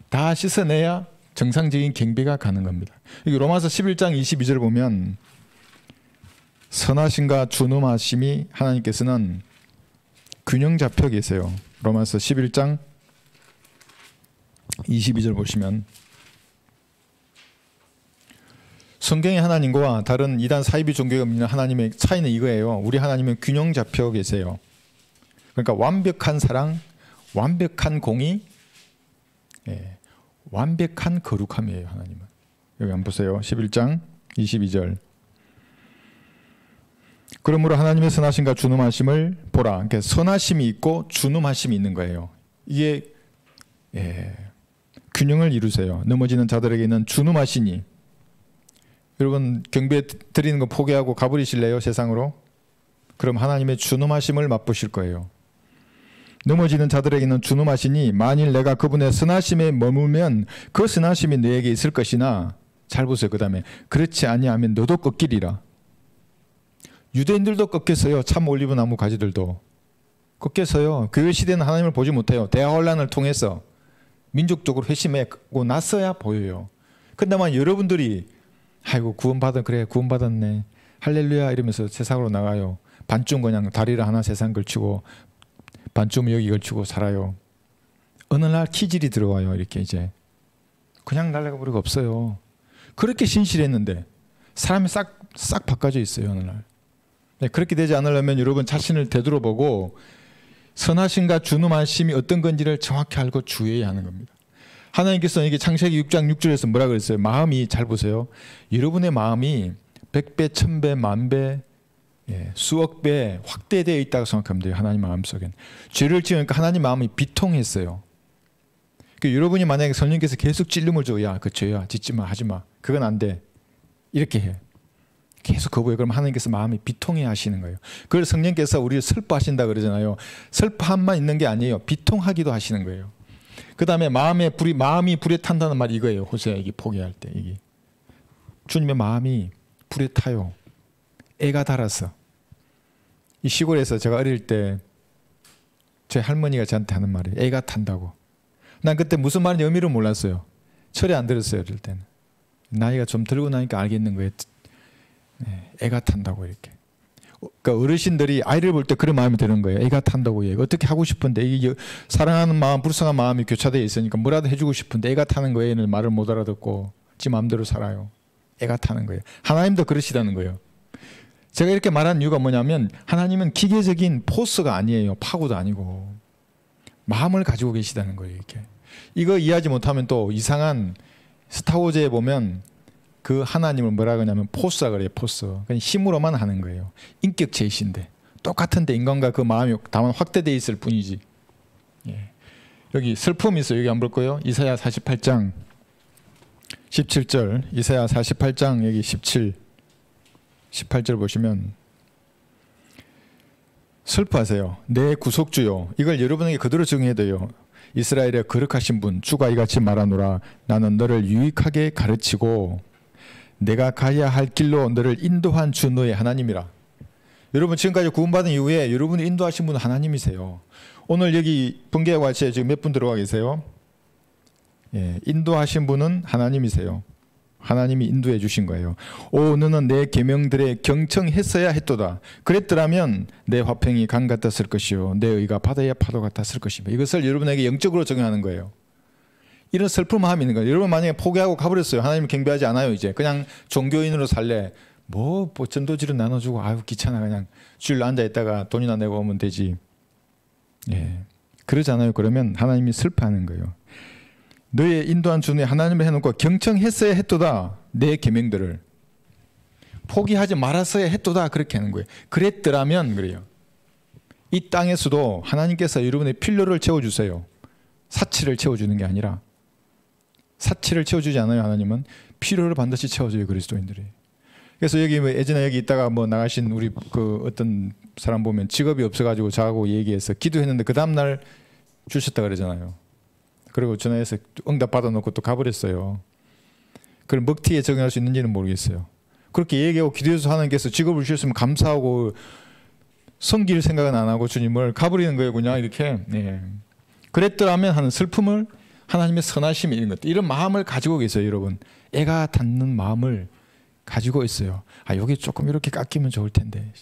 다 씻어내야 정상적인 경배가 가는 겁니다. 여기 로마서 11장 22절 보면 선하심과 준엄하심이 하나님께서는 균형 잡혀 계세요. 로마서 11장 22절 보시면 성경의 하나님과 다른 이단 사이비 종교가 믿는 하나님의 차이는 이거예요. 우리 하나님은 균형 잡혀 계세요. 그러니까 완벽한 사랑, 완벽한 공의, 예, 완벽한 거룩함이에요. 하나님은. 여기 한번 보세요. 11장 22절. 그러므로 하나님의 선하심과 준엄하심을 보라. 그러니까 선하심이 있고 준엄하심이 있는 거예요. 이게 균형을 이루세요. 넘어지는 자들에게는 준엄하시니. 여러분 경배 드리는 거 포기하고 가버리실래요? 세상으로? 그럼 하나님의 준엄하심을 맛보실 거예요. 넘어지는 자들에게는 준엄하시니 만일 내가 그분의 선하심에 머물면 그 선하심이 너에게 있을 것이나, 잘 보세요. 그 다음에 그렇지 아니하면 너도 꺾이리라. 유대인들도 꺾였어요. 참 올리브 나무 가지들도 꺾였어요. 교회 시대는 하나님을 보지 못해요. 대화혼란을 통해서 민족적으로 회심하고 나서야 보여요. 근데만 여러분들이 아이고 그래 구원받았네 할렐루야 이러면서 세상으로 나가요. 반쯤 그냥 다리를 하나 세상 걸치고 반쯤 여기 걸치고 살아요. 어느 날 키질이 들어와요. 이렇게 이제 그냥 날아가 버리고 없어요. 그렇게 신실했는데 사람이 싹 바꿔져 있어요. 어느 날. 네, 그렇게 되지 않으려면 여러분 자신을 되돌아보고 선하심과 준엄하심이 어떤 건지를 정확히 알고 주의해야 하는 겁니다. 하나님께서는 이게 창세기 6장 6절에서 뭐라 그랬어요? 마음이, 잘 보세요. 여러분의 마음이 100배, 1000배, 만배, 수억 배 확대되어 있다고 생각하면 돼요. 하나님 마음속엔. 죄를 지으니까 하나님 마음이 비통했어요. 그러니까 여러분이 만약에 성령께서 계속 찔림을 줘. 야, 그 죄야. 짓지 마. 하지 마. 그건 안 돼. 이렇게 해. 계속 거부해. 그럼 하나님께서 마음이 비통해 하시는 거예요. 그걸 성령께서 우리를 슬퍼하신다 그러잖아요. 슬퍼함만 있는 게 아니에요. 비통하기도 하시는 거예요. 그 다음에 마음이 불에 탄다는 말이 이거예요. 호세아 이게 포기할 때 이게 주님의 마음이 불에 타요. 애가 달아서. 이 시골에서 제가 어릴 때 제 할머니가 저한테 하는 말이에요. 애가 탄다고. 난 그때 무슨 말인지 의미를 몰랐어요. 철이 안 들었어요. 어릴 때는. 나이가 좀 들고 나니까 알겠는 거예요. 애가 탄다고 이렇게. 그러니까 어르신들이 아이를 볼 때 그런 마음이 드는 거예요. 애가 탄다고 얘기. 어떻게 하고 싶은데 이게 사랑하는 마음, 불쌍한 마음이 교차되어 있으니까 뭐라도 해주고 싶은데 애가 타는 거예요. 얘는 말을 못 알아듣고 지 마음대로 살아요. 애가 타는 거예요. 하나님도 그러시다는 거예요. 제가 이렇게 말한 이유가 뭐냐면 하나님은 기계적인 포스가 아니에요. 파고도 아니고 마음을 가지고 계시다는 거예요. 이렇게. 이거 이해하지 못하면 또 이상한 스타워즈에 보면 그 하나님을 뭐라 그러냐면 포스라 그래요. 포스. 그냥 힘으로만 하는 거예요. 인격체이신데 똑같은데 인간과 그 마음이 다만 확대되어 있을 뿐이지. 예. 여기 슬픔이 있어요. 여기 안 볼 거예요. 이사야 48장 17절. 이사야 48장 여기 18절 보시면 슬퍼하세요. 내 구속주요. 이걸 여러분에게 그대로 적용해야 돼요. 이스라엘의 거룩하신 분 주가 이같이 말하노라. 나는 너를 유익하게 가르치고 내가 가야 할 길로 너를 인도한 주 너의 하나님이라. 여러분 지금까지 구원받은 이후에 여러분이 인도하신 분은 하나님이세요. 오늘 여기 번개과시에 지금 몇 분 들어와 계세요? 예, 인도하신 분은 하나님이세요. 하나님이 인도해 주신 거예요. 오 너는 내 계명들에 경청했어야 했도다. 그랬더라면 내 화평이 강 같았을 것이요 내 의가 바다의 파도 같았을 것이며. 이것을 여러분에게 영적으로 적용하는 거예요. 이런 슬픈 마음이 있는 거예요. 여러분 만약에 포기하고 가버렸어요. 하나님 경배하지 않아요. 이제 그냥 종교인으로 살래. 뭐 전도지를 나눠주고 아유 귀찮아 그냥 주일 앉아있다가 돈이나 내고 오면 되지. 예, 그러잖아요. 그러면 하나님이 슬퍼하는 거예요. 너의 인도한 주는 하나님을 해놓고 경청했어야 했도다. 내 계명들을 포기하지 말았어야 했도다. 그렇게 하는 거예요. 그랬더라면 그래요. 이 땅에서도 하나님께서 여러분의 필요를 채워주세요. 사치를 채워주는 게 아니라 사치를 채워주지 않아요. 하나님은 필요를 반드시 채워줘요. 그리스도인들이. 그래서 여기 예전에 여기 있다가 뭐 나가신 우리 그 어떤 사람 보면 직업이 없어가지고 저하고 얘기해서 기도했는데 그 다음날 주셨다 그러잖아요. 그리고 전화해서 응답 받아놓고 또 가버렸어요. 그걸 먹튀에 적용할 수 있는지는 모르겠어요. 그렇게 얘기하고 기도해서 하나님께서 직업을 주셨으면 감사하고 섬길 생각은 안 하고 주님을 가버리는 거예요. 그냥 이렇게. 네. 그랬더라면 하는 슬픔을 하나님의 선하심 이런 것들 이런 마음을 가지고 계세요. 여러분. 애가 닿는 마음을 가지고 있어요. 아 여기 조금 이렇게 깎이면 좋을 텐데.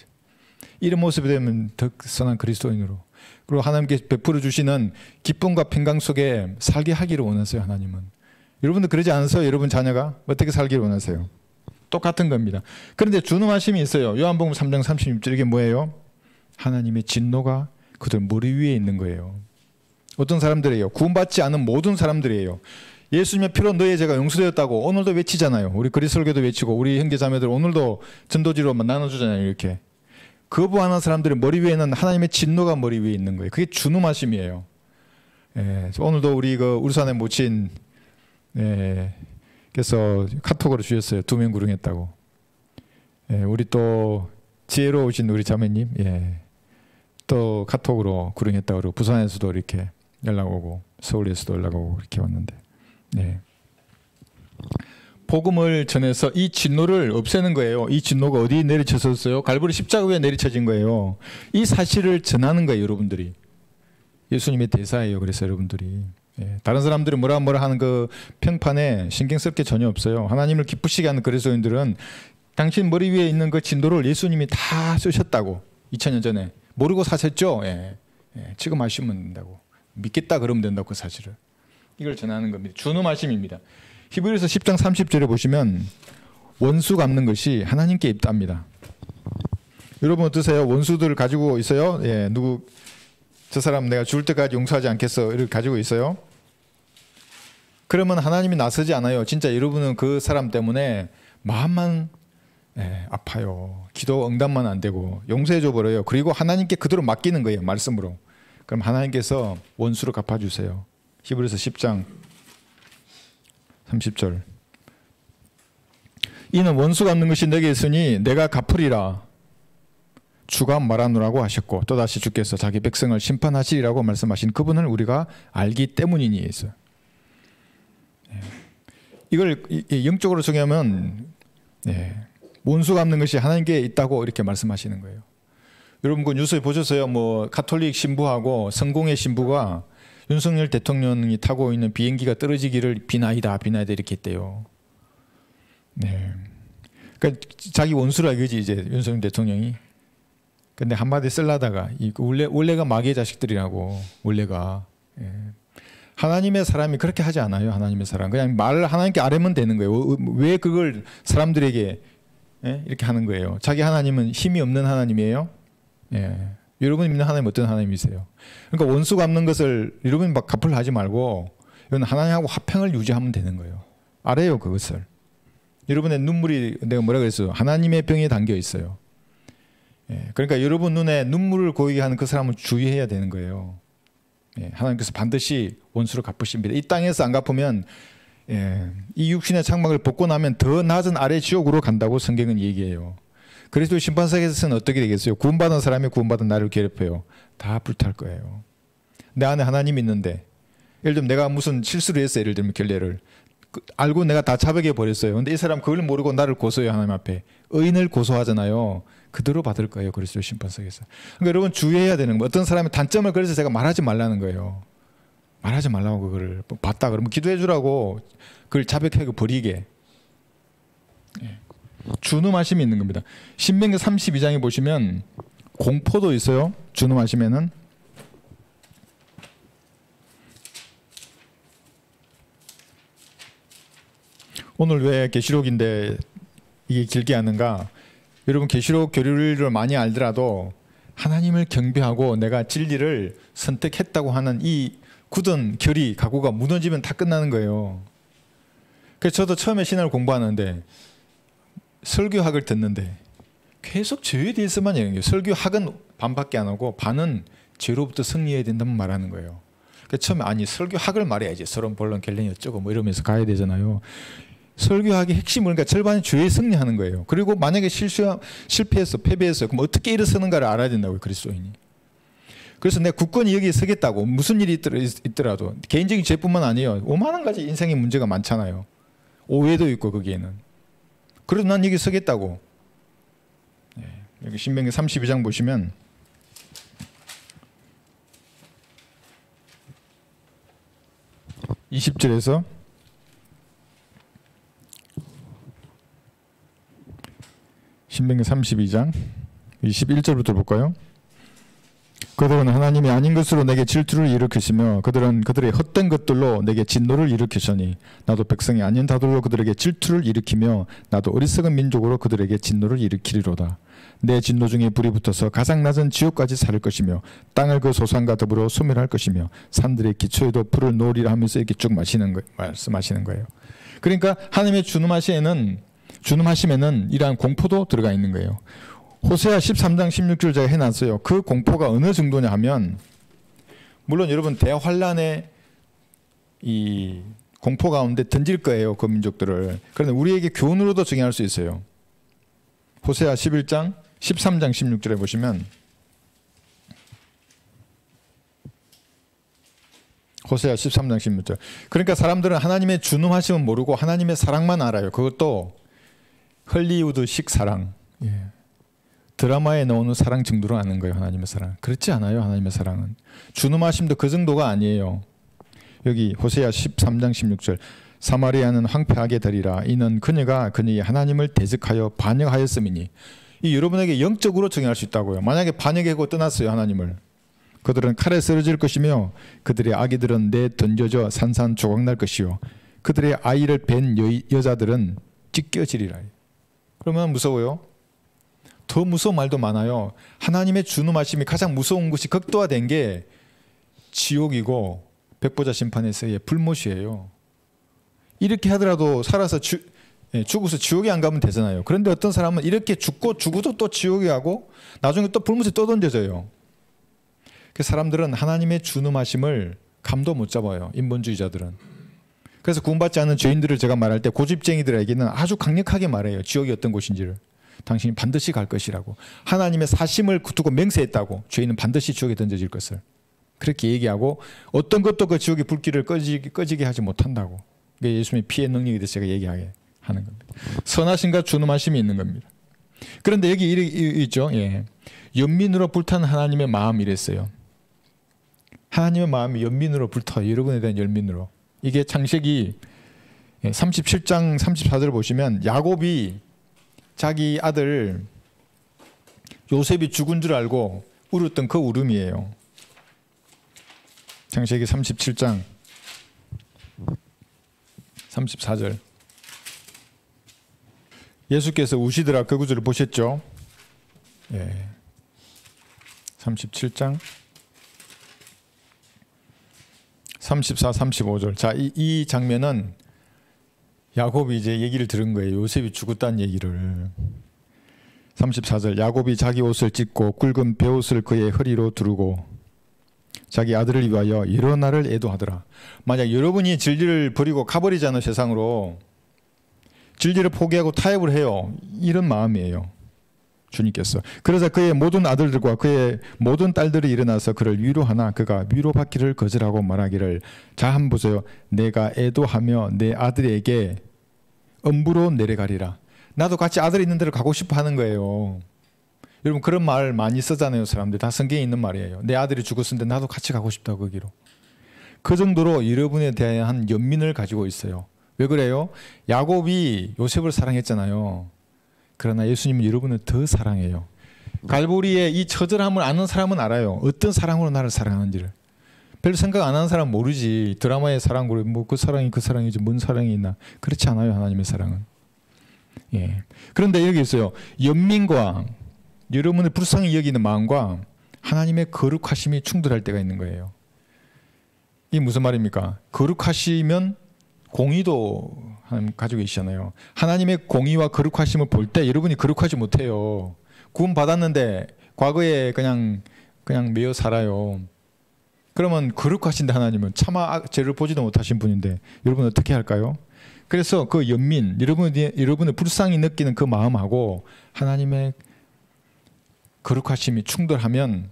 이런 모습이 되면 더 선한 그리스도인으로. 그리고 하나님께 베풀어 주시는 기쁨과 평강 속에 살게 하기를 원하세요. 하나님은. 여러분도 그러지 않으세요? 여러분 자녀가 어떻게 살기를 원하세요? 똑같은 겁니다. 그런데 준엄하심이 있어요. 요한복음 3장 36절 이게 뭐예요? 하나님의 진노가 그들 머리 위에 있는 거예요. 어떤 사람들이에요? 구원받지 않은 모든 사람들이에요. 예수님의 피로 너의 죄가 용서되었다고 오늘도 외치잖아요. 우리 그리스도교도 외치고 우리 형제자매들 오늘도 전도지로 나눠주잖아요. 이렇게. 거부하는 사람들의 머리 위에는 하나님의 진노가 머리 위에 있는 거예요. 그게 준엄하심이에요. 예, 오늘도 우리 그 울산의 모친 그래서 카톡으로 주셨어요. 2명 구릉했다고. 예, 우리 또 지혜로우신 우리 자매님 또 카톡으로 구릉했다고 그러고 부산에서도 이렇게 연락 오고 서울에서도 연락 오고 이렇게 왔는데 복음을 전해서 이 진노를 없애는 거예요. 이 진노가 어디에 내리쳐졌어요? 갈보리 십자가 위에 내리쳐진 거예요. 이 사실을 전하는 거예요. 여러분들이. 예수님의 대사예요. 그래서 여러분들이. 다른 사람들은 뭐라 하는 그 평판에 신경 쓸 게 전혀 없어요. 하나님을 기쁘시게 하는 그리스도인들은 당신 머리 위에 있는 그 진도를 예수님이 다 쓰셨다고 2000년 전에 모르고 사셨죠. 지금 아시면 된다고 믿겠다 그러면 된다고 그 사실을 이걸 전하는 겁니다. 준엄하심입니다. 히브리서 10장 30절에 보시면 원수 갚는 것이 하나님께 입답니다. 여러분 어떠세요? 원수들을 가지고 있어요? 누구 저 사람 내가 죽을 때까지 용서하지 않겠어 이렇게 가지고 있어요? 그러면 하나님이 나서지 않아요. 진짜 여러분은 그 사람 때문에 마음만 아파요. 기도 응답만 안 되고 용서해 줘 버려요. 그리고 하나님께 그대로 맡기는 거예요. 말씀으로. 그럼 하나님께서 원수를 갚아주세요. 히브리서 10장 30절 이는 원수 갚는 것이 내게 있으니 내가 갚으리라 주가 말하노라고 하셨고 또다시 주께서 자기 백성을 심판하시리라고 말씀하신 그분을 우리가 알기 때문이니 했어요. 이걸 영적으로 정하면 원수 갚는 것이 하나님께 있다고 이렇게 말씀하시는 거예요. 여러분 그 뉴스에 보셨어요? 뭐 가톨릭 신부하고 성공회 신부가 윤석열 대통령이 타고 있는 비행기가 떨어지기를 비나이다 이렇게 했대요. 그러니까 자기 원수라 이거지 이제 윤석열 대통령이. 근데 한마디 쓰려다가 원래가 마귀의 자식들이라고 원래가 하나님의 사람이 그렇게 하지 않아요. 하나님의 사람 그냥 말을 하나님께 아뢰면 되는 거예요. 왜 그걸 사람들에게 이렇게 하는 거예요? 자기 하나님은 힘이 없는 하나님이에요. 여러분이 믿는 하나님 어떤 하나님이세요? 그러니까 원수 갚는 것을 여러분이 막 갚으려 하지 말고 이건 하나님하고 화평을 유지하면 되는 거예요. 알아요 그것을. 여러분의 눈물이 내가 뭐라 그랬어요? 하나님의 병에 담겨 있어요. 그러니까 여러분 눈에 눈물을 고이게 하는 그 사람은 주의해야 되는 거예요. 하나님께서 반드시 원수를 갚으십니다. 이 땅에서 안 갚으면 이 육신의 장막을 벗고 나면 더 낮은 아래 지옥으로 간다고 성경은 얘기해요. 그리스도 심판석에서는 어떻게 되겠어요? 구원받은 사람이 구원받은 나를 괴롭혀요. 다 불탈 거예요. 내 안에 하나님이 있는데 예를 들면 내가 무슨 실수를 했어요. 예를 들면 결례를 알고 내가 다 자백해 버렸어요. 근데 이 사람 그걸 모르고 나를 고소해요. 하나님 앞에. 의인을 고소하잖아요. 그대로 받을 거예요. 그리스도 심판석에서. 그러니까 여러분 주의해야 되는 거예요. 어떤 사람의 단점을 그래서 제가 말하지 말라는 거예요. 말하지 말라고 그거를 봤다 그러면 기도해 주라고 그걸 자백하고 버리게. 준엄하심이 있는 겁니다. 신명기 32장에 보시면 공포도 있어요. 준엄하심에는. 오늘 왜 계시록인데 이게 길게 하는가? 여러분 계시록 교리를 많이 알더라도 하나님을 경배하고 내가 진리를 선택했다고 하는 이 굳은 결의, 각오가 무너지면 다 끝나는 거예요. 그래서 저도 처음에 신학을 공부하는데 설교학을 듣는데 계속 죄에 대해서만 얘기해요. 설교학은 반밖에 안 하고 반은 죄로부터 승리해야 된다면 말하는 거예요. 그래서 처음에 아니 설교학을 말해야지. 서론, 본론, 결론이 어쩌고 뭐 이러면서 가야 되잖아요. 설교학의 핵심은 그러니까 절반이 죄에 승리하는 거예요. 그리고 만약에 실패했어, 패배했어, 그럼 어떻게 일어서는가를 알아야 된다고요. 그리스도인이. 그래서 내가 굳건히 여기에 서겠다고 무슨 일이 있더라도 개인적인 죄뿐만 아니에요. 오만한 가지 인생의 문제가 많잖아요. 오해도 있고 거기에는. 그래도 난 여기 서겠다고. 여기 신명기 32장 보시면 (20절에서) 신명기 32장 21절부터 볼까요? 그들은 하나님이 아닌 것으로 내게 질투를 일으키시며 그들은 그들의 헛된 것들로 내게 진노를 일으키시니 나도 백성이 아닌 자들로 그들에게 질투를 일으키며 나도 어리석은 민족으로 그들에게 진노를 일으키리로다. 내 진노 중에 불이 붙어서 가장 낮은 지옥까지 사를 것이며 땅을 그 소산과 더불어 소멸할 것이며 산들의 기초에도 불을 놓으리라 하면서 이렇게 쭉 말씀하시는 거예요. 그러니까 하나님의 준음하심에는 이러한 공포도 들어가 있는 거예요. 호세아 13장 16절 제가 해놨어요. 그 공포가 어느 정도냐 하면, 물론 여러분 대환란의 이 공포 가운데 던질 거예요, 그 민족들을. 그런데 우리에게 교훈으로도 정의할 수 있어요. 호세아 13장 16절에 보시면, 호세아 13장 16절. 그러니까 사람들은 하나님의 준음하심은 모르고 하나님의 사랑만 알아요. 그것도 헐리우드식 사랑. 드라마에 나오는 사랑 정도로 아는 거예요. 하나님의 사랑. 그렇지 않아요. 하나님의 사랑은. 준음하심도 그 정도가 아니에요. 여기 호세아 13장 16절. 사마리아는 황폐하게 되리라. 이는 그녀가 그녀의 하나님을 대적하여 반역하였음이니. 이 여러분에게 영적으로 정의할 수 있다고요. 만약에 반역하고 떠났어요. 하나님을. 그들은 칼에 쓰러질 것이며 그들의 아기들은 내 던져져 산산조각 날 것이요. 그들의 아이를 뵌 여자들은 찢겨지리라. 그러면 무서워요? 더 무서운 말도 많아요. 하나님의 준음하심이 가장 무서운 것이 극도화된 게 지옥이고 백보자 심판에서의 불못이에요. 이렇게 하더라도 살아서 죽어서 지옥에 안 가면 되잖아요. 그런데 어떤 사람은 이렇게 죽어도 또 지옥에 가고 나중에 또 불못에 또 던져져요. 그 사람들은 하나님의 준음하심을 감도 못 잡아요. 인본주의자들은. 그래서 구원받지 않은 죄인들을 제가 말할 때 고집쟁이들에게는 아주 강력하게 말해요. 지옥이 어떤 곳인지를. 당신이 반드시 갈 것이라고. 하나님의 사심을 두고 맹세했다고. 죄인은 반드시 지옥에 던져질 것을. 그렇게 얘기하고 어떤 것도 그 지옥의 불길을 꺼지게 하지 못한다고. 그게 예수님의 피의 능력에 대해서 제가 얘기하게 하는 겁니다. 선하심과 준음하심이 있는 겁니다. 그런데 여기 있죠. 연민으로 불타는 하나님의 마음이 이랬어요. 하나님의 마음이 연민으로 불타요. 여러분에 대한 연민으로. 이게 창세기 37장 34절을 보시면 야곱이 자기 아들 요셉이 죽은 줄 알고 울었던 그 울음이에요. 창세기 37장 34절. 예수께서 우시더라 그 구절을 보셨죠? 37장 34, 35절. 자, 이 장면은 야곱이 이제 얘기를 들은 거예요. 요셉이 죽었다는 얘기를. 34절. 야곱이 자기 옷을 찢고 굵은 베옷을 그의 허리로 두르고 자기 아들을 위하여 여러 날을 애도하더라. 만약 여러분이 진리를 버리고 가버리잖아요. 세상으로. 진리를 포기하고 타협을 해요. 이런 마음이에요. 주님께서. 그러자 그의 모든 아들들과 그의 모든 딸들이 일어나서 그를 위로하나 그가 위로받기를 거절하고 말하기를, 자 한번 보세요. 내가 애도하며 내 아들에게 엄부로 내려가리라. 나도 같이 아들 있는 데로 가고 싶어 하는 거예요. 여러분 그런 말 많이 쓰잖아요. 사람들 다 성경에 있는 말이에요. 내 아들이 죽었는데 나도 같이 가고 싶다 거기로. 그 정도로 여러분에 대한 연민을 가지고 있어요. 왜 그래요? 야곱이 요셉을 사랑했잖아요. 그러나 예수님은 여러분을 더 사랑해요. 갈보리의 이 처절함을 아는 사람은 알아요. 어떤 사랑으로 나를 사랑하는지를. 별로 생각 안 하는 사람은 모르지. 드라마의 사랑으로 뭐 그 사랑이 그 사랑이지 뭔 사랑이 있나. 그렇지 않아요. 하나님의 사랑은. 그런데 여기 있어요. 연민과 여러분의 불쌍히 여기는 마음과 하나님의 거룩하심이 충돌할 때가 있는 거예요. 이게 무슨 말입니까? 거룩하시면 공의도 하나님 가지고 계시잖아요. 하나님의 공의와 거룩하심을 볼 때 여러분이 거룩하지 못해요. 구원 받았는데 과거에 그냥 매여 살아요. 그러면 거룩하신데 하나님은 차마 죄를 보지도 못하신 분인데 여러분 어떻게 할까요? 그래서 그 연민, 여러분의 불쌍히 느끼는 그 마음하고 하나님의 거룩하심이 충돌하면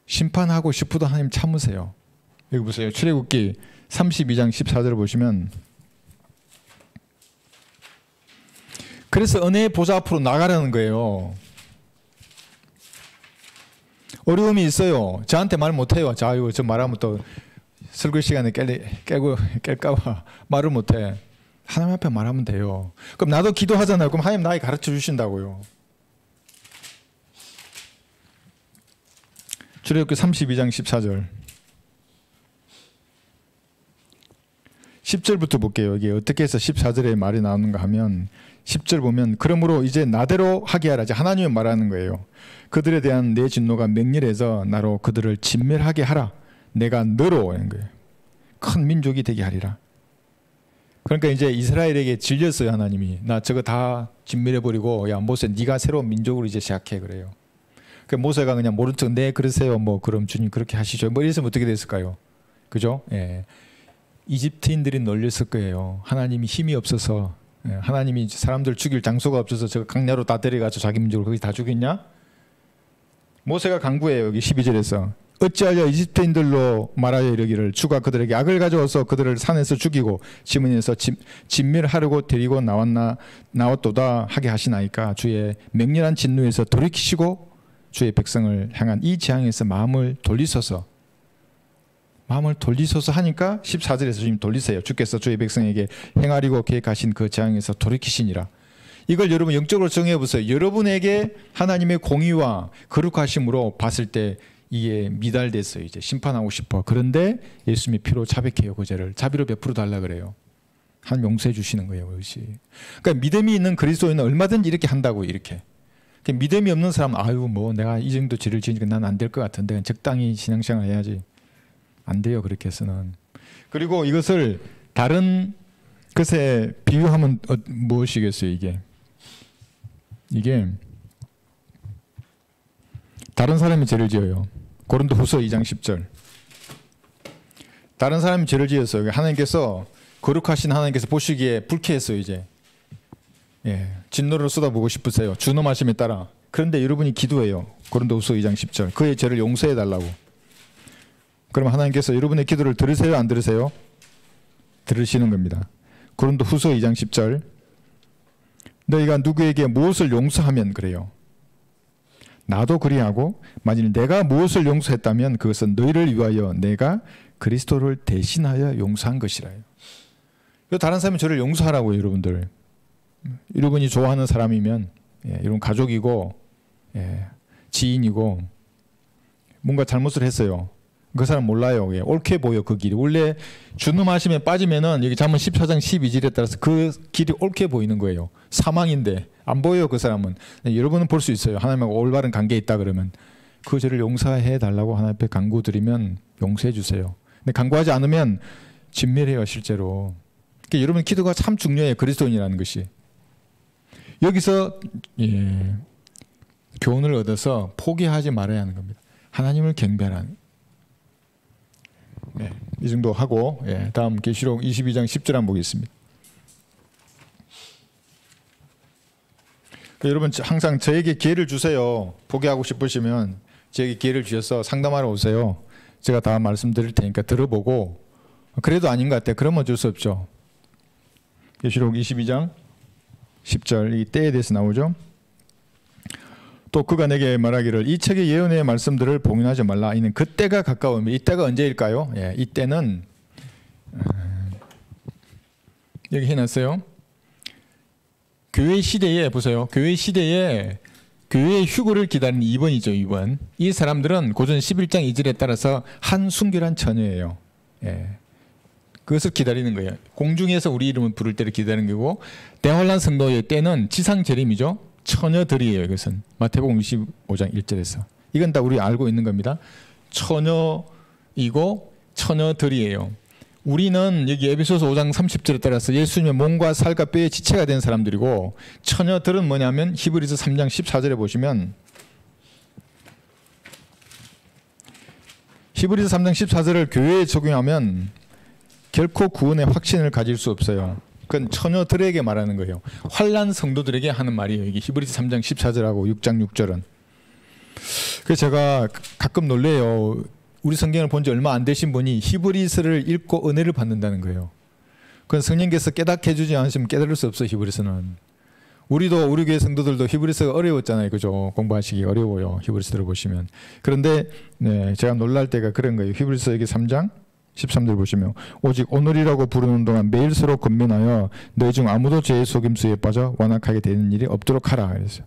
심판하고 싶어도 하나님 참으세요. 여기 보세요. 출애굽기 32장 14절을 보시면 그래서 은혜의 보좌 앞으로 나가라는 거예요. 어려움이 있어요. 저한테 말 못해요. 자, 이거 저 말하면 또 설교 시간에 깰까봐 말을 못해. 하나님 앞에 말하면 돼요. 그럼 나도 기도하잖아요. 그럼 하나님 나에게 가르쳐 주신다고요. 출애굽기 32장 14절 10절부터 볼게요. 이게 어떻게 해서 14절에 말이 나오는가 하면 10절 보면 그러므로 이제 나대로 하게 하라. 하나님이 말하는 거예요. 그들에 대한 내 진노가 맹렬해서 나로 그들을 진멸하게 하라. 내가 너로 하는 거예요. 큰 민족이 되게 하리라. 그러니까 이제 이스라엘에게 질렸어요. 하나님이. 나 저거 다 진멸해버리고 야 모세 네가 새로운 민족으로 이제 시작해 그래요. 그 모세가 그냥 모른 척 네 그러세요. 뭐 그럼 주님 그렇게 하시죠. 뭐 이랬으면 어떻게 됐을까요? 그죠? 예. 이집트인들이 놀렸을 거예요. 하나님이 힘이 없어서 하나님이 사람들 죽일 장소가 없어서 저 강야로 다 데려가서 자기 민족을 거기 다 죽였냐? 모세가 간구해요. 여기 12절에서 어찌하여 이집트인들로 말하여 이르기를 주가 그들에게 악을 가져와서 그들을 산에서 죽이고 지문에서 진멸하려고 데리고 나왔도다 하게 하시나이까. 주의 맹렬한 진노에서 돌이키시고 주의 백성을 향한 이 재앙에서 마음을 돌리소서 하니까 14절에서 주님 돌리세요. 주께서 주의 백성에게 행하리고 계획하신 그 재앙에서 돌이키시니라. 이걸 여러분 영적으로 정해 보세요. 여러분에게 하나님의 공의와 거룩하심으로 봤을 때 이게 미달됐어요. 이제 심판하고 싶어. 그런데 예수님의 피로 자백해요. 그 죄를 자비로 베풀어 달라 그래요. 하나님 용서해 주시는 거예요. 그것이. 그러니까 믿음이 있는 그리스도인은 얼마든지 이렇게 한다고 이렇게. 믿음이 없는 사람은 아유 뭐 내가 이 정도 죄를 지으니까 난 안 될 것 같은데 적당히 신앙생활 해야지. 안 돼요. 그렇게 해서는. 그리고 이것을 다른 것에 비유하면 무엇이겠어요. 이게 다른 사람이 죄를 지어요. 고린도후서 2장 10절. 다른 사람이 죄를 지었어요. 하나님께서 거룩하신 하나님께서 보시기에 불쾌했어요. 이제 진노를 쏟아보고 싶으세요. 준엄하심에 따라. 그런데 여러분이 기도해요. 고린도후서 2장 10절. 그의 죄를 용서해 달라고. 그럼 하나님께서 여러분의 기도를 들으세요? 안 들으세요? 들으시는 겁니다. 고린도후서 2장 10절. 너희가 누구에게 무엇을 용서하면 그래요. 나도 그리하고 만일 내가 무엇을 용서했다면 그것은 너희를 위하여 내가 그리스도를 대신하여 용서한 것이라요. 다른 사람이 저를 용서하라고요. 여러분들. 여러분이 좋아하는 사람이면 여러분 가족이고 지인이고 뭔가 잘못을 했어요. 그 사람 몰라요. 옳게 보여 그 길이. 원래 준엄하심에 빠지면은 여기 잠언 14장 12절에 따라서 그 길이 옳게 보이는 거예요. 사망인데 안 보여요. 그 사람은. 여러분은 볼 수 있어요. 하나님하고 올바른 관계에 있다 그러면 그 죄를 용서해 달라고 하나님 앞에 간구드리면 용서해 주세요. 근데 간구하지 않으면 진멸해요. 실제로. 그러니까 여러분 기도가 참 중요해요. 그리스도인이라는 것이. 여기서 교훈을 얻어서 포기하지 말아야 하는 겁니다. 하나님을 경배하는. 이 정도 하고 다음 계시록 22장 10절 한번 보겠습니다. 여러분 항상 저에게 기회를 주세요. 포기하고 싶으시면 저에게 기회를 주셔서 상담하러 오세요. 제가 다 말씀드릴 테니까 들어보고 그래도 아닌 것 같아요. 그러면 어쩔 수 없죠. 계시록 22장 10절 이 때에 대해서 나오죠. 또 그가 내게 말하기를 이 책의 예언의 말씀들을 봉인하지 말라. 이는 그때가 가까우면 이때가 언제일까요? 이때는 여기 해놨어요. 교회 시대에 보세요. 교회 시대에 교회의 휴거를 기다리는 2번이죠. 2번. 이 사람들은 고전 11장 2절에 따라서 한 순결한 처녀예요. 그것을 기다리는 거예요. 공중에서 우리 이름을 부를 때를 기다리는 거고 대환란 성도의 때는 지상 재림이죠. 처녀들이에요. 이것은 마태복음 25장 1절에서 이건 다 우리 알고 있는 겁니다. 처녀이고 처녀들이에요. 우리는 여기 에베소서 5장 30절에 따라서 예수님의 몸과 살과 뼈의 지체가 된 사람들이고 처녀들은 뭐냐면 히브리서 3장 14절에 보시면 히브리서 3장 14절을 교회에 적용하면 결코 구원의 확신을 가질 수 없어요. 그건 처녀들에게 말하는 거예요. 환난 성도들에게 하는 말이에요. 이게 히브리서 3장 14절하고 6장 6절은. 그래서 제가 가끔 놀래요. 우리 성경을 본 지 얼마 안 되신 분이 히브리서를 읽고 은혜를 받는다는 거예요. 그건 성령께서 깨닫게 해주지 않으시면 깨달을 수 없어요. 히브리서는. 우리도 우리 교회 성도들도 히브리서가 어려웠잖아요. 그죠? 공부하시기 어려워요. 히브리서 들어보시면. 그런데 네, 제가 놀랄 때가 그런 거예요. 히브리서 여기 3장 13절 보시면 오직 오늘이라고 부르는 동안 매일 서로 권면하여 너희 중 아무도 죄의 속임수에 빠져 완악하게 되는 일이 없도록 하라. 그랬어요.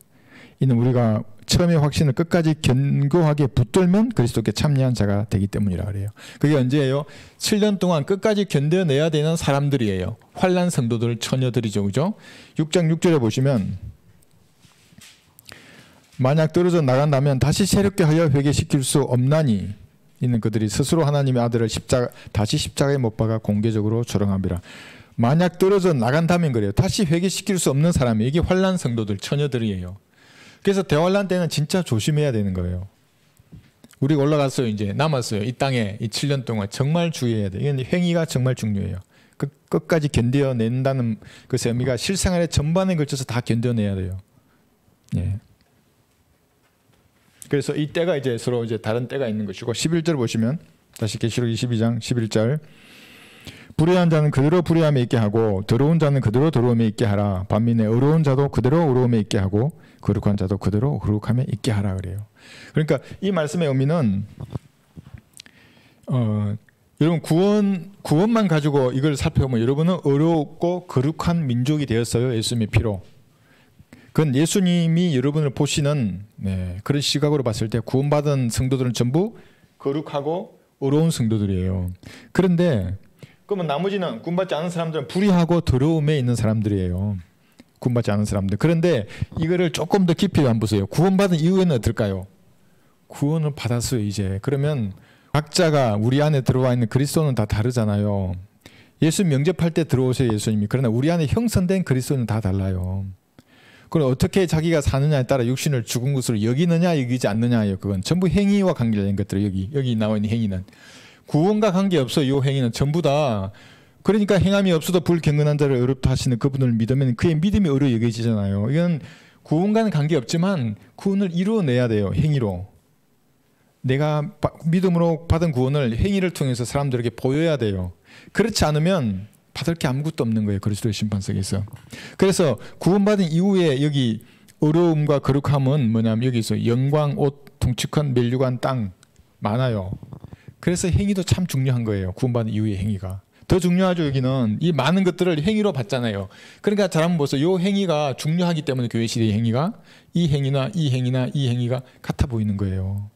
이는 우리가 처음에 확신을 끝까지 견고하게 붙들면 그리스도께 참여한 자가 되기 때문이라 그래요. 그게 언제예요? 7년 동안 끝까지 견뎌내야 되는 사람들이에요. 환난 성도들, 처녀들이죠. 그죠? 6장 6절에 보시면 만약 떨어져 나간다면 다시 새롭게 하여 회개시킬 수 없나니 있는 그들이 스스로 하나님의 아들을 다시 십자가에 못 박아 공개적으로 조롱함이라. 만약 떨어져 나간다면 그래요. 다시 회개시킬 수 없는 사람이 이게 환난 성도들, 처녀들이에요. 그래서 대환란 때는 진짜 조심해야 되는 거예요. 우리가 올라갔어요. 이제 남았어요. 이 땅에 이 7년 동안 정말 주의해야 돼요. 이건 행위가 정말 중요해요. 끝까지 견뎌낸다는 그 의미가 실생활의 전반에 걸쳐서 다 견뎌내야 돼요. 예. 그래서 이 때가 이제 서로 이제 다른 때가 있는 것이고 11절 보시면 다시 계시록 22장 11절 불의한 자는 그대로 불의함에 있게 하고 더러운 자는 그대로 더러움에 있게 하라. 반면에 의로운 자도 그대로 의로움에 있게 하고 거룩한 자도 그대로 거룩함에 있게 하라 그래요. 그러니까 이 말씀의 의미는 여러분 구원만 가지고 이걸 살펴보면 여러분은 의롭고 거룩한 민족이 되었어요. 예수님의 피로. 그건 예수님이 여러분을 보시는 그런 시각으로 봤을 때 구원받은 성도들은 전부 거룩하고 의로운 성도들이에요. 그런데 그러면 나머지는 구원받지 않은 사람들은 불의하고 더러움에 있는 사람들이에요. 구원받지 않은 사람들. 그런데 이거를 조금 더 깊이 한번 보세요. 구원받은 이후에는 어떨까요? 구원을 받았어요 이제. 그러면 각자가 우리 안에 들어와 있는 그리스도는 다 다르잖아요. 예수 영접할 때 들어오세요 예수님이. 그러나 우리 안에 형성된 그리스도는 다 달라요. 그럼 어떻게 자기가 사느냐에 따라 육신을 죽은 것으로 여기느냐 여기지 않느냐예요. 그건 전부 행위와 관계된 것들을 여기 나와 있는 행위는 구원과 관계없어요. 이 행위는 전부 다. 그러니까 행함이 없어도 불경건한 자를 의롭다 하시는 그분을 믿으면 그의 믿음이 의로 여겨지잖아요. 이건 구원과는 관계없지만 구원을 이루어내야 돼요. 행위로. 내가 믿음으로 받은 구원을 행위를 통해서 사람들에게 보여야 돼요. 그렇지 않으면 받을 게 아무것도 없는 거예요. 그리스도의 심판석에서. 그래서 구원받은 이후에 여기 의로움과 거룩함은 뭐냐면 여기서 영광, 옷, 둥축한 멸류관, 땅 많아요. 그래서 행위도 참 중요한 거예요. 구원받은 이후의 행위가. 더 중요하죠. 여기는 이 많은 것들을 행위로 받잖아요. 그러니까 잘 한번 보세요. 이 행위가 중요하기 때문에 교회 시대의 행위가 이 행위나 이 행위나 이 행위가 같아 보이는 거예요.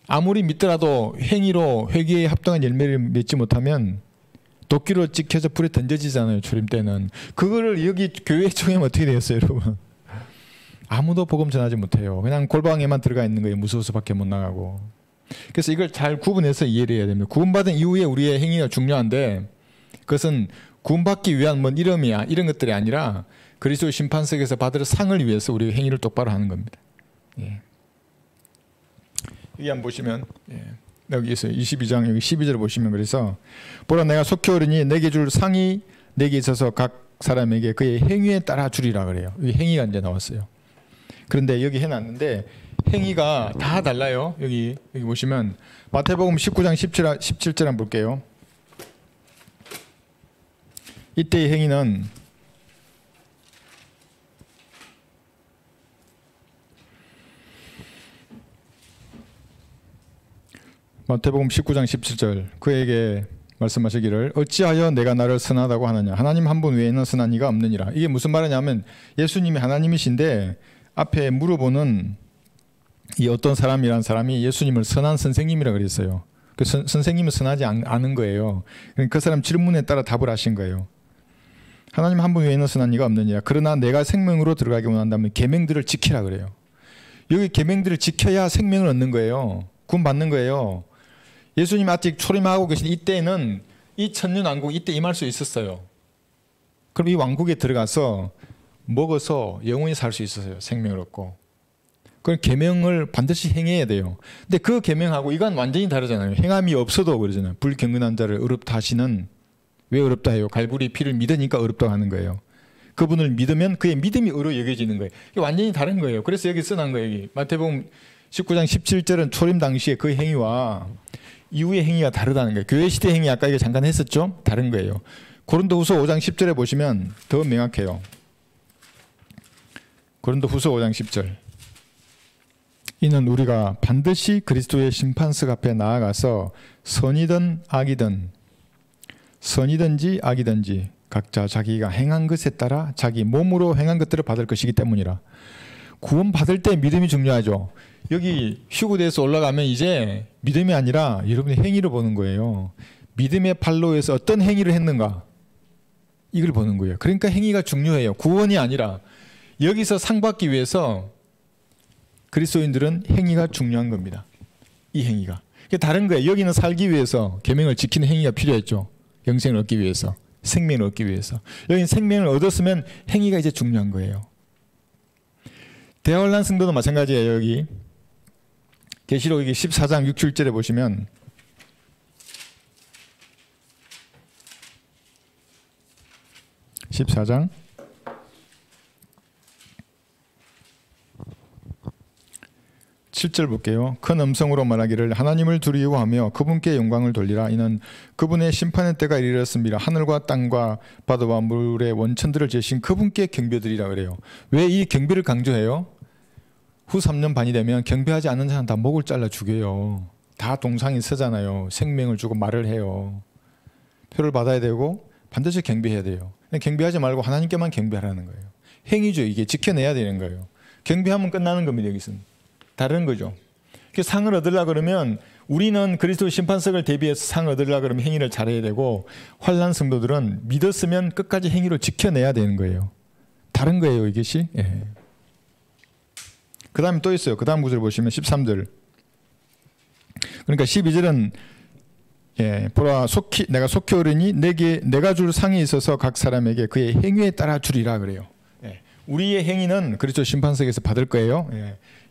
아무리 믿더라도 행위로 회개에 합당한 열매를 맺지 못하면 도끼로 찍혀서 불에 던져지잖아요. 초림 때는. 그거를 여기 교회에 청하면 어떻게 되겠어요 여러분? 아무도 복음 전하지 못해요. 그냥 골방에만 들어가 있는 거예요. 무서워서 밖에 못 나가고. 그래서 이걸 잘 구분해서 이해를 해야 됩니다. 구원받은 이후에 우리의 행위가 중요한데 그것은 구원받기 위한 뭔 이름이야 이런 것들이 아니라 그리스도 심판석에서 받을 상을 위해서 우리가 행위를 똑바로 하는 겁니다. 예. 여기 한번 보시면 여기 있어요. 22장 여기 12절 보시면 그래서 보라 내가 속히 오르니 내게 줄 상이 내게 있어서 각 사람에게 그의 행위에 따라 주리라 그래요. 여기 행위가 이제 나왔어요. 그런데 여기 해놨는데 행위가 다 달라요. 여기 보시면 마태복음 19장 17절 한번 볼게요. 이때의 행위는 마태복음 19장 17절 그에게 말씀하시기를 어찌하여 내가 나를 선하다고 하느냐 하나님 한 분 외에는 선한 이가 없느니라. 이게 무슨 말이냐면 예수님이 하나님이신데 앞에 물어보는 이 어떤 사람이란 사람이 예수님을 선한 선생님이라 그랬어요. 그 선생님은 선하지 않은 거예요. 그 사람 질문에 따라 답을 하신 거예요. 하나님 한 분 외에는 선한 이가 없느니라. 그러나 내가 생명으로 들어가기 원한다면 계명들을 지키라 그래요. 여기 계명들을 지켜야 생명을 얻는 거예요. 구원 받는 거예요. 예수님 아직 초림하고 계신 이때는 이 천년왕국 이때 임할 수 있었어요. 그럼 이 왕국에 들어가서 먹어서 영원히 살 수 있었어요. 생명을 얻고. 그럼 계명을 반드시 행해야 돼요. 근데 그 계명하고 이건 완전히 다르잖아요. 행함이 없어도 그러잖아요. 불경건한 자를 의롭다 하시는 왜 의롭다 해요? 갈보리 피를 믿으니까 의롭다고 하는 거예요. 그분을 믿으면 그의 믿음이 의로 여겨지는 거예요. 이게 완전히 다른 거예요. 그래서 여기 써놓은 거예요. 여기 마태복음 19장 17절은 초림 당시에 그 행위와 이후의 행위가 다르다는 거예요. 교회 시대 행위 아까 이거 잠깐 했었죠? 다른 거예요. 고린도후서 5장 10절에 보시면 더 명확해요. 고린도후서 5장 10절. 이는 우리가 반드시 그리스도의 심판석 앞에 나아가서 선이든 악이든 선이든지 악이든지 각자 자기가 행한 것에 따라 자기 몸으로 행한 것들을 받을 것이기 때문이라. 구원 받을 때 믿음이 중요하죠. 여기 휴구대에서 올라가면 이제 믿음이 아니라 여러분의 행위를 보는 거예요. 믿음의 판로에서 어떤 행위를 했는가, 이걸 보는 거예요. 그러니까 행위가 중요해요. 구원이 아니라. 여기서 상 받기 위해서 그리스도인들은 행위가 중요한 겁니다. 이 행위가. 다른 거예요. 여기는 살기 위해서 계명을 지키는 행위가 필요했죠. 영생을 얻기 위해서, 생명을 얻기 위해서. 여기는 생명을 얻었으면 행위가 이제 중요한 거예요. 대환란 성도도 마찬가지예요. 여기 계시록 14장 6, 7절에 보시면 (14장) 7절 볼게요. 큰 음성으로 말하기를 하나님을 두려워하며 그분께 영광을 돌리라. 이는 그분의 심판의 때가 이르렀습니다. 하늘과 땅과 바다와 물의 원천들을 지으신 그분께 경배드리라 그래요. 왜 이 경배를 강조해요? 후 3년 반이 되면 경배하지 않는 자는 다 목을 잘라 죽여요. 다 동상이 서잖아요. 생명을 주고 말을 해요. 표를 받아야 되고 반드시 경배해야 돼요. 경배하지 말고 하나님께만 경배하라는 거예요. 행위죠. 이게 지켜내야 되는 거예요. 경배하면 끝나는 겁니다. 여기서는. 다른 거죠. 상을 얻으려고 그러면 우리는 그리스도 심판석을 대비해서 상을 얻으려고 그러면 행위를 잘해야 되고, 환난 성도들은 믿었으면 끝까지 행위를 지켜내야 되는 거예요. 다른 거예요. 이것이. 예. 그 다음에 또 있어요. 그 다음 구절 보시면 13절. 그러니까 12절은 보라 내가 속히 오르니 내가 줄 상이 있어서 각 사람에게 그의 행위에 따라 주리라 그래요. 우리의 행위는 그리스도 심판석에서 받을 거예요.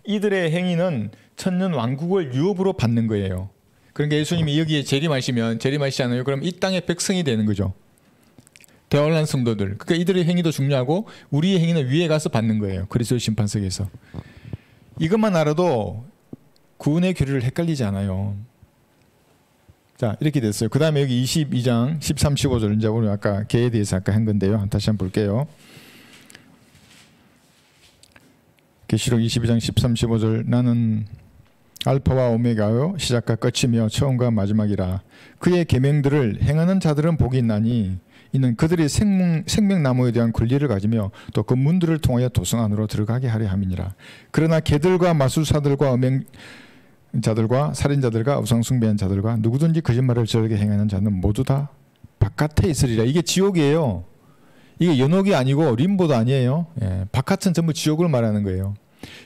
이들의 행위는 천년 왕국을 유업으로 받는 거예요. 그러니까 예수님이 여기에 재림하시잖아요. 그럼 이 땅의 백성이 되는 거죠. 대환란 성도들. 그러니까 이들의 행위도 중요하고 우리의 행위는 위에 가서 받는 거예요. 그리스도 심판석에서. 이것만 알아도 구원의 교리를 헷갈리지 않아요. 자, 이렇게 됐어요. 그 다음에 여기 22장 13, 15절. 이제 우리 아까 개에 대해서 아까 한 건데요. 다시 한번 볼게요. 계시록 22장 13, 15절. 나는 알파와 오메가요 시작과 끝이며 처음과 마지막이라. 그의 계명들을 행하는 자들은 복이 있나니 이는 그들이 생명나무에 대한 권리를 가지며 또 그 문들을 통하여 도성 안으로 들어가게 하려 함이니라. 그러나 개들과 마술사들과 음행자들과 살인자들과 우상숭배한 자들과 누구든지 거짓말을 저렇게 행하는 자는 모두 다 바깥에 있으리라. 이게 지옥이에요. 이게 연옥이 아니고 림보도 아니에요. 바깥은 전부 지옥을 말하는 거예요.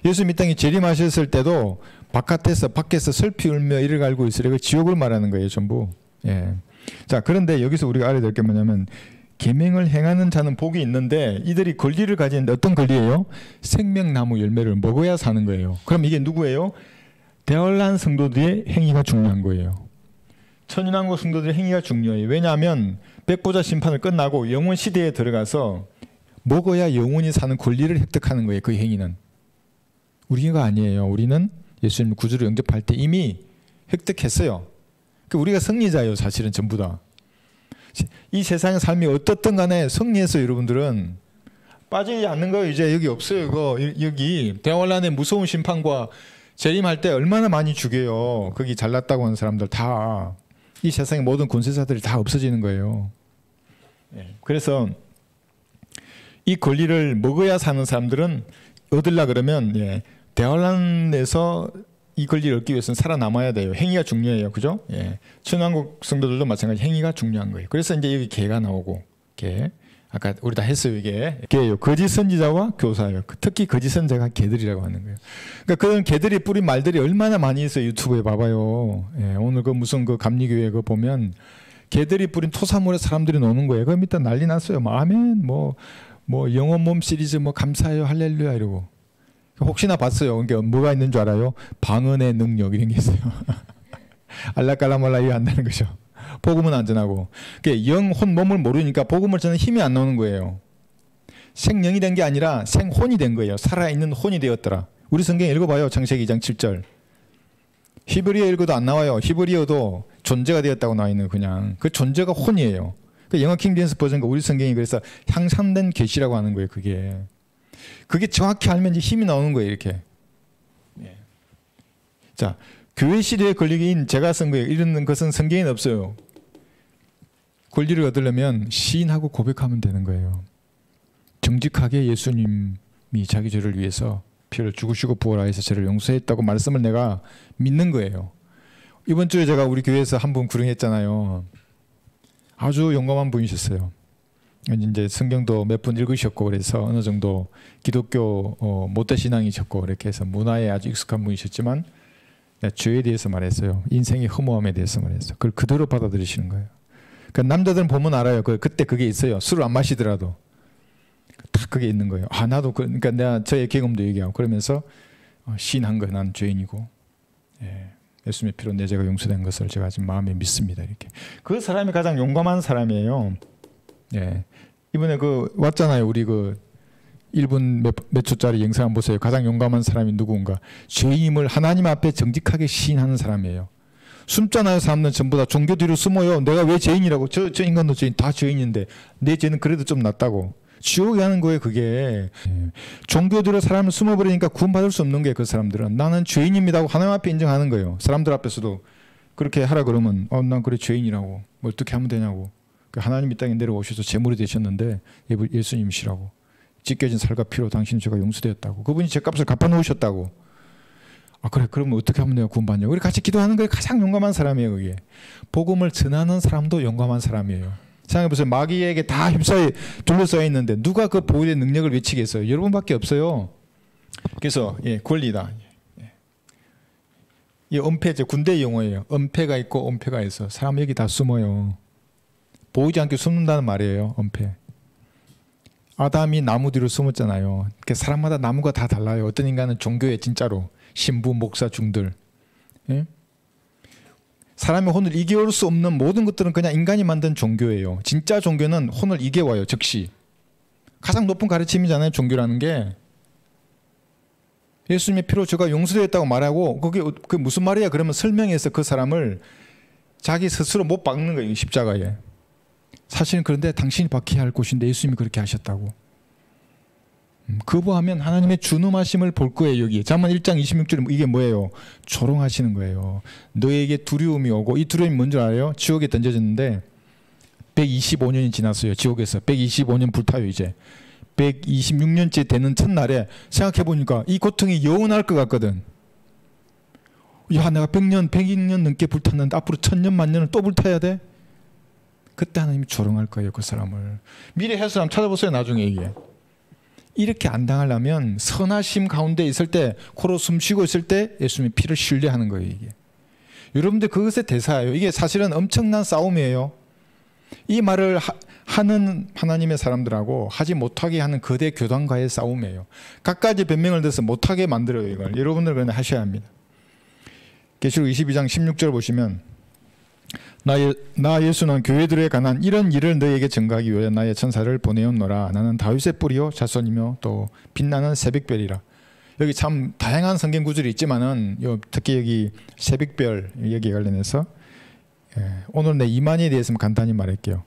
예수님 이 땅에 재림하셨을 때도 밖에서 슬피 울며 이를 갈고 있으리라. 그 지옥을 말하는 거예요. 전부. 자, 그런데 여기서 우리가 알아야 될 게 뭐냐면 계명을 행하는 자는 복이 있는데 이들이 권리를 가진 어떤 권리예요? 생명나무 열매를 먹어야 사는 거예요. 그럼 이게 누구예요? 대환란 성도들의 행위가 중요한 거예요. 천연왕국 성도들의 행위가 중요해요. 왜냐하면 백보자 심판을 끝나고 영원 시대에 들어가서 먹어야 영원히 사는 권리를 획득하는 거예요. 그 행위는. 우리가 아니에요. 우리는 예수님 구주로 영접할 때 이미 획득했어요. 우리가 승리자예요. 사실은 전부 다. 이 세상의 삶이 어떻든 간에 승리해서 여러분들은 빠지지 않는 거예요. 이제 여기 없어요. 이거 여기 대환란의 무서운 심판과 재림할 때 얼마나 많이 죽여요. 거기 잘났다고 하는 사람들 다. 이 세상의 모든 권세자들이 다 없어지는 거예요. 그래서 이 권리를 먹어야 사는 사람들은 얻으려 그러면 대환란에서 이 권리를 얻기 위해서는 살아남아야 돼요. 행위가 중요해요. 그죠? 천왕국 성도들도 마찬가지 행위가 중요한 거예요. 그래서 이제 여기 개가 나오고, 개. 아까 우리 다 했어요. 이게. 개예요. 거짓 선지자와 교사예요. 특히 거짓 선지자가 개들이라고 하는 거예요. 그러니까 그런 개들이 뿌린 말들이 얼마나 많이 있어요. 유튜브에 봐봐요. 오늘 그 무슨 그 감리교회 그 보면 개들이 뿌린 토사물에 사람들이 노는 거예요. 그럼 일단 난리 났어요. 아멘, 뭐 영원 몸 시리즈 감사해요. 할렐루야 이러고. 혹시나 봤어요. 그러니까 뭐가 있는 줄 알아요? 방언의 능력 이런 게 있어요. 알라깔라말라 이해 안 되는 거죠. 복음은 안전하고. 그러니까 영혼 몸을 모르니까 복음을 전하는 힘이 안 나오는 거예요. 생령이 된 게 아니라 생혼이 된 거예요. 살아있는 혼이 되었더라. 우리 성경 읽어봐요. 창세기 2장 7절. 히브리어 읽어도 안 나와요. 히브리어도 존재가 되었다고 나와 있는 그냥. 그 존재가 혼이에요. 그 영어 킹제임스 버전과 우리 성경이 그래서 향상된 계시라고 하는 거예요. 그게. 그게 정확히 알면 이제 힘이 나오는 거예요. 이렇게. 예. 자, 교회 시대의 권리인 제가 쓴 거예요. 이런 것은 성경에는 없어요. 권리를 얻으려면 시인하고 고백하면 되는 거예요. 정직하게 예수님이 자기 죄를 위해서 피를 죽으시고 부활하여서 죄를 용서했다고 말씀을 내가 믿는 거예요. 이번 주에 제가 우리 교회에서 한 분 구령했잖아요. 아주 용감한 분이셨어요. 이제 성경도 몇 분 읽으셨고 그래서 어느 정도 기독교 모태 신앙이셨고 그렇게 해서 문화에 아주 익숙한 분이셨지만 죄에 대해서 말했어요. 인생의 허무함에 대해서 말했어요. 그걸 그대로 받아들이시는 거예요. 그러니까 남자들은 보면 알아요. 그때 그게 있어요. 술을 안 마시더라도 다 그게 있는 거예요. 아 나도 그러니까 내가 저의 경험도 얘기하고 그러면서 시인한 거예요. 난 죄인이고 예, 예수님의 피로 내 죄가 용서된 것을 제가 지금 마음에 믿습니다. 이렇게 그 사람이 가장 용감한 사람이에요. 예, 이번에 그 왔잖아요. 우리 그 1분 몇 초짜리 영상 한번 보세요. 가장 용감한 사람이 누구인가? 죄인임을 하나님 앞에 정직하게 시인하는 사람이에요. 숨잖아요. 사람들은 전부 다 종교 뒤로 숨어요. 내가 왜 죄인이라고? 저 인간도 죄인, 다 죄인인데 내 죄는 그래도 좀 낫다고. 지옥에 하는 거예요. 그게. 종교 뒤로 사람을 숨어버리니까 구원받을 수 없는 거예요. 그 사람들은. 나는 죄인입니다 하고 하나님 앞에 인정하는 거예요. 사람들 앞에서도 그렇게 하라 그러면 난 그래 죄인이라고. 뭐 어떻게 하면 되냐고. 하나님 이 땅에 내려오셔서 제물이 되셨는데 예수님이시라고. 찢겨진 살과 피로 당신 죄가 용서되었다고. 그분이 죄값을 갚아놓으셨다고. 아 그래 그러면 어떻게 하면 내가 구원받냐고. 우리 같이 기도하는 게 가장 용감한 사람이에요. 그게. 복음을 전하는 사람도 용감한 사람이에요. 생각해보세요. 마귀에게 다 휩싸여 둘러싸여 있는데 누가 그 보혈의 능력을 외치겠어요? 여러분밖에 없어요. 그래서 권리다. 이 엄폐제 군대 용어예요. 엄폐가 있고 엄폐가 있어. 사람 여기 다 숨어요. 보이지 않게 숨는다는 말이에요. 엄폐. 아담이 나무 뒤로 숨었잖아요. 사람마다 나무가 다 달라요. 어떤 인간은 종교에 진짜로 신부, 목사, 중들. 예? 사람의 혼을 이겨올 수 없는 모든 것들은 그냥 인간이 만든 종교예요. 진짜 종교는 혼을 이겨와요. 즉시. 가장 높은 가르침이잖아요. 종교라는 게. 예수님의 피로 죄가 용서되었다고 말하고 그게 무슨 말이야? 그러면 설명해서 그 사람을 자기 스스로 못 박는 거예요. 십자가에. 사실은 그런데 당신이 박혀야 할 곳인데 예수님이 그렇게 하셨다고. 거부하면 하나님의 준엄하심을 볼 거예요. 여기 잠언 1장 26절 이게 뭐예요? 조롱하시는 거예요. 너에게 두려움이 오고 이 두려움이 뭔지 알아요? 지옥에 던져졌는데 125년이 지났어요. 지옥에서 125년 불타요. 이제 126년째 되는 첫날에 생각해보니까 이 고통이 영원할 것 같거든. 야 내가 100년 100년 넘게 불탔는데 앞으로 1000년 만년을 또 불타야 돼? 그때 하나님이 조롱할 거예요. 그 사람을. 미래 해설 한번 찾아보세요. 나중에 이게. 이렇게 안 당하려면 선하심 가운데 있을 때 코로 숨 쉬고 있을 때 예수님의 피를 신뢰하는 거예요. 이게. 여러분들 그것의 대사예요. 이게 사실은 엄청난 싸움이에요. 이 말을 하는 하나님의 사람들하고 하지 못하게 하는 거대 교단과의 싸움이에요. 각가지 변명을 들어서 못하게 만들어요. 이걸. 여러분들 그냥 하셔야 합니다. 계시록 22장 16절 보시면 나 예수는 교회들에 관한 이런 일을 너에게 증거하기 위해 나의 천사를 보내었노라. 나는 다윗의 뿌리요 자손이며 또 빛나는 새벽별이라. 여기 참 다양한 성경 구절이 있지만은 특히 여기 새벽별 여기에 관련해서 오늘 내 이만희에 대해서만 간단히 말할게요.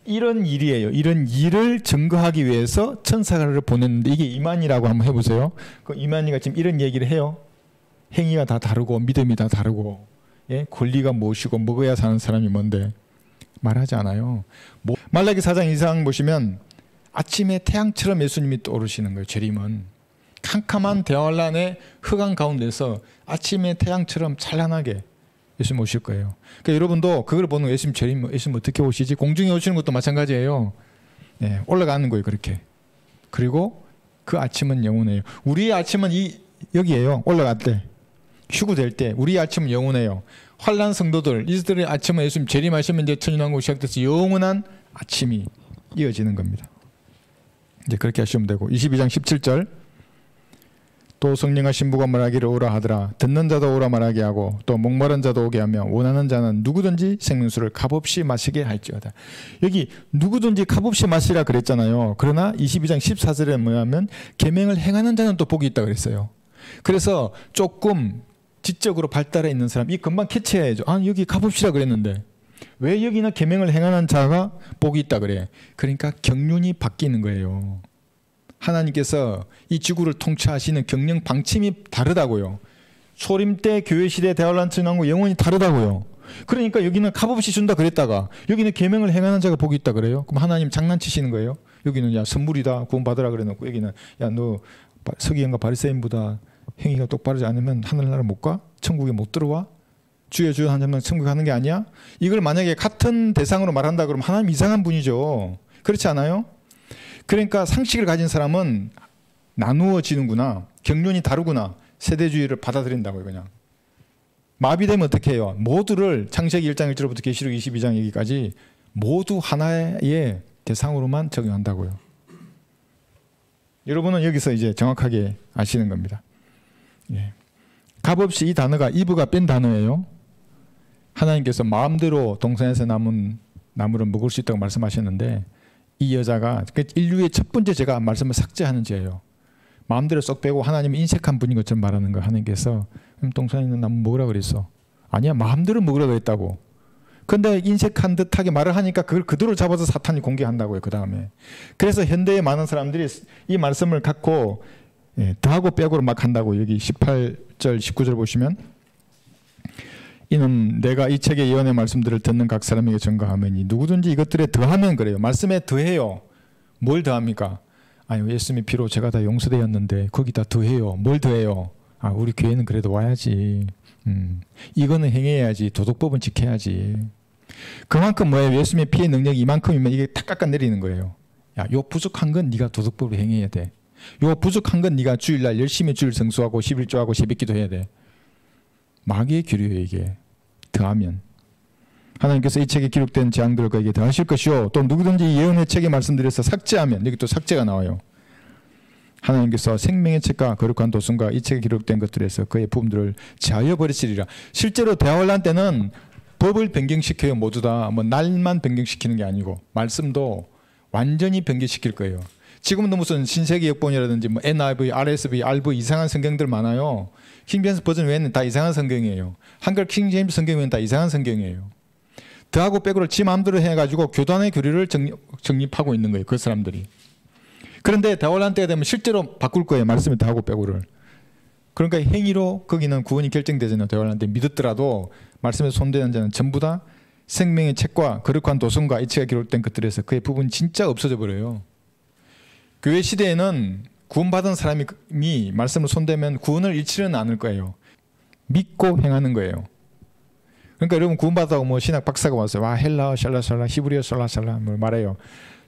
이런 일이에요. 이런 일을 증거하기 위해서 천사를 보냈는데 이게 이만희라고 한번 해보세요. 그 이만희가 지금 이런 얘기를 해요. 행위가 다 다르고 믿음이 다 다르고 권리가 무엇이고 먹어야 사는 사람이 뭔데 말하지 않아요. 말라기 4장 2장 보시면 아침에 태양처럼 예수님이 떠오르시는 거예요. 재림은 캄캄한 대환란의 흑암 가운데서 아침에 태양처럼 찬란하게 예수님 오실 거예요. 그러니까 여러분도 그걸 보는 거예요. 예수님 재림 예수님 어떻게 오시지? 공중에 오시는 것도 마찬가지예요. 올라가는 거예요. 그렇게. 그리고 그 아침은 영원해요. 우리의 아침은 여기에요. 올라갈 때. 휴구될 때 우리의 아침은 영원해요. 환난 성도들 이들의 아침은 예수님 재림하시면 이제 천년왕국이 시작돼서 영원한 아침이 이어지는 겁니다. 이제 그렇게 하시면 되고 22장 17절 또 성령과 신부가 말하기를 오라 하더라. 듣는 자도 오라 말하게 하고 또 목마른 자도 오게 하며 원하는 자는 누구든지 생명수를 값없이 마시게 할지어다. 여기 누구든지 값없이 마시라 그랬잖아요. 그러나 22장 14절에 뭐냐면 계명을 행하는 자는 또 복이 있다 그랬어요. 그래서 조금 지적으로 발달해 있는 사람 이 금방 캐치해야죠. 여기 값없이라 그랬는데 왜 여기는 계명을 행하는 자가 복이 있다 그래. 그러니까 경륜이 바뀌는 거예요. 하나님께서 이 지구를 통치하시는 경영 방침이 다르다고요. 초림 때 교회 시대 대환란처럼 나온 거 영원히 다르다고요. 그러니까 여기는 값없이 준다 그랬다가 여기는 계명을 행하는 자가 복이 있다 그래요. 그럼 하나님 장난치시는 거예요. 여기는 야 선물이다 구원 받으라 그래 놓고 여기는 야 너 서기관과 바리새인보다 행위가 똑바르지 않으면 하늘나라 못 가? 천국에 못 들어와? 주여 주여 하면 천국 가는 게 아니야? 이걸 만약에 같은 대상으로 말한다 그러면 하나님 이상한 분이죠. 그렇지 않아요? 그러니까 상식을 가진 사람은 나누어지는구나. 경륜이 다르구나. 세대주의를 받아들인다고요. 그냥. 마비되면 어떻게 해요? 모두를 창세기 1장 1절부터 계시록 22장 여기까지 모두 하나의 대상으로만 적용한다고요. 여러분은 여기서 이제 정확하게 아시는 겁니다. 예. 값없이 이 단어가 이브가 뺀 단어예요. 하나님께서 마음대로 동산에서 남은 나무를 먹을 수 있다고 말씀하셨는데 이 여자가 인류의 첫 번째 제가 말씀을 삭제하는 죄예요. 마음대로 쏙 빼고 하나님은 인색한 분인 것처럼 말하는 거. 하나님께서 동산에 있는 나무 먹으라 그랬어. 아니야, 마음대로 먹으라 그랬다고. 근데 인색한 듯하게 말을 하니까 그걸 그대로 잡아서 사탄이 공개한다고요. 그 다음에. 그래서 현대의 많은 사람들이 이 말씀을 갖고 더하고 빼고로 막 한다고. 여기 18절 19절 보시면 이는 내가 이 책의 예언의 말씀들을 듣는 각 사람에게 전가하매니 누구든지 이것들에 더하면 그래요. 말씀에 더해요. 뭘 더합니까? 아니 예수님의 피로 제가 다 용서되었는데 거기다 더해요. 뭘 더해요? 아 우리 교회는 그래도 와야지. 이거는 행해야지. 도덕법은 지켜야지. 그만큼 뭐예요? 예수님의 피의 능력이 이만큼이면 이게 탁 깎아내리는 거예요. 야, 요 부족한 건 네가 도덕법을 행해야 돼. 요 부족한 건 네가 주일날 열심히 주일 성수하고 11조하고 새벽기도 해야 돼. 마귀의 규례예요 이게. 더하면. 하나님께서 이 책에 기록된 재앙들을 그에게 더하실 것이요. 또 누구든지 예언의 책에 말씀드려서 삭제하면 여기 또 삭제가 나와요. 하나님께서 생명의 책과 거룩한 도순과 이 책에 기록된 것들에서 그의 부분들을 제하여 버리시리라. 실제로 대환란 때는 법을 변경시켜요. 모두 다 뭐 날만 변경시키는 게 아니고 말씀도 완전히 변경시킬 거예요. 지금도 무슨 신세계 역본이라든지 뭐 NIV, RSV, RV 이상한 성경들 많아요. 킹제임스 버전 외에는 다 이상한 성경이에요. 한글 킹제임스 성경 외에는 다 이상한 성경이에요. 더하고 빼고를 지 마음대로 해가지고 교단의 교리를 정립하고 있는 거예요. 그 사람들이. 그런데 대환란 때가 되면 실제로 바꿀 거예요. 말씀을 더하고 빼고를. 그러니까 행위로 거기는 구원이 결정되잖아요. 대환란 때 믿었더라도 말씀에 손대는 자는 전부 다 생명의 책과 거룩한 도성과 이 책에 기록된 것들에서 그의 부분이 진짜 없어져 버려요. 교회 시대에는 구원받은 사람이 말씀을 손대면 구원을 잃지는 않을 거예요. 믿고 행하는 거예요. 그러니까 여러분 구원받았다고 뭐 신학 박사가 와서 와 헬라어 샬라샬라 히브리어 샬라샬라 뭐 말해요.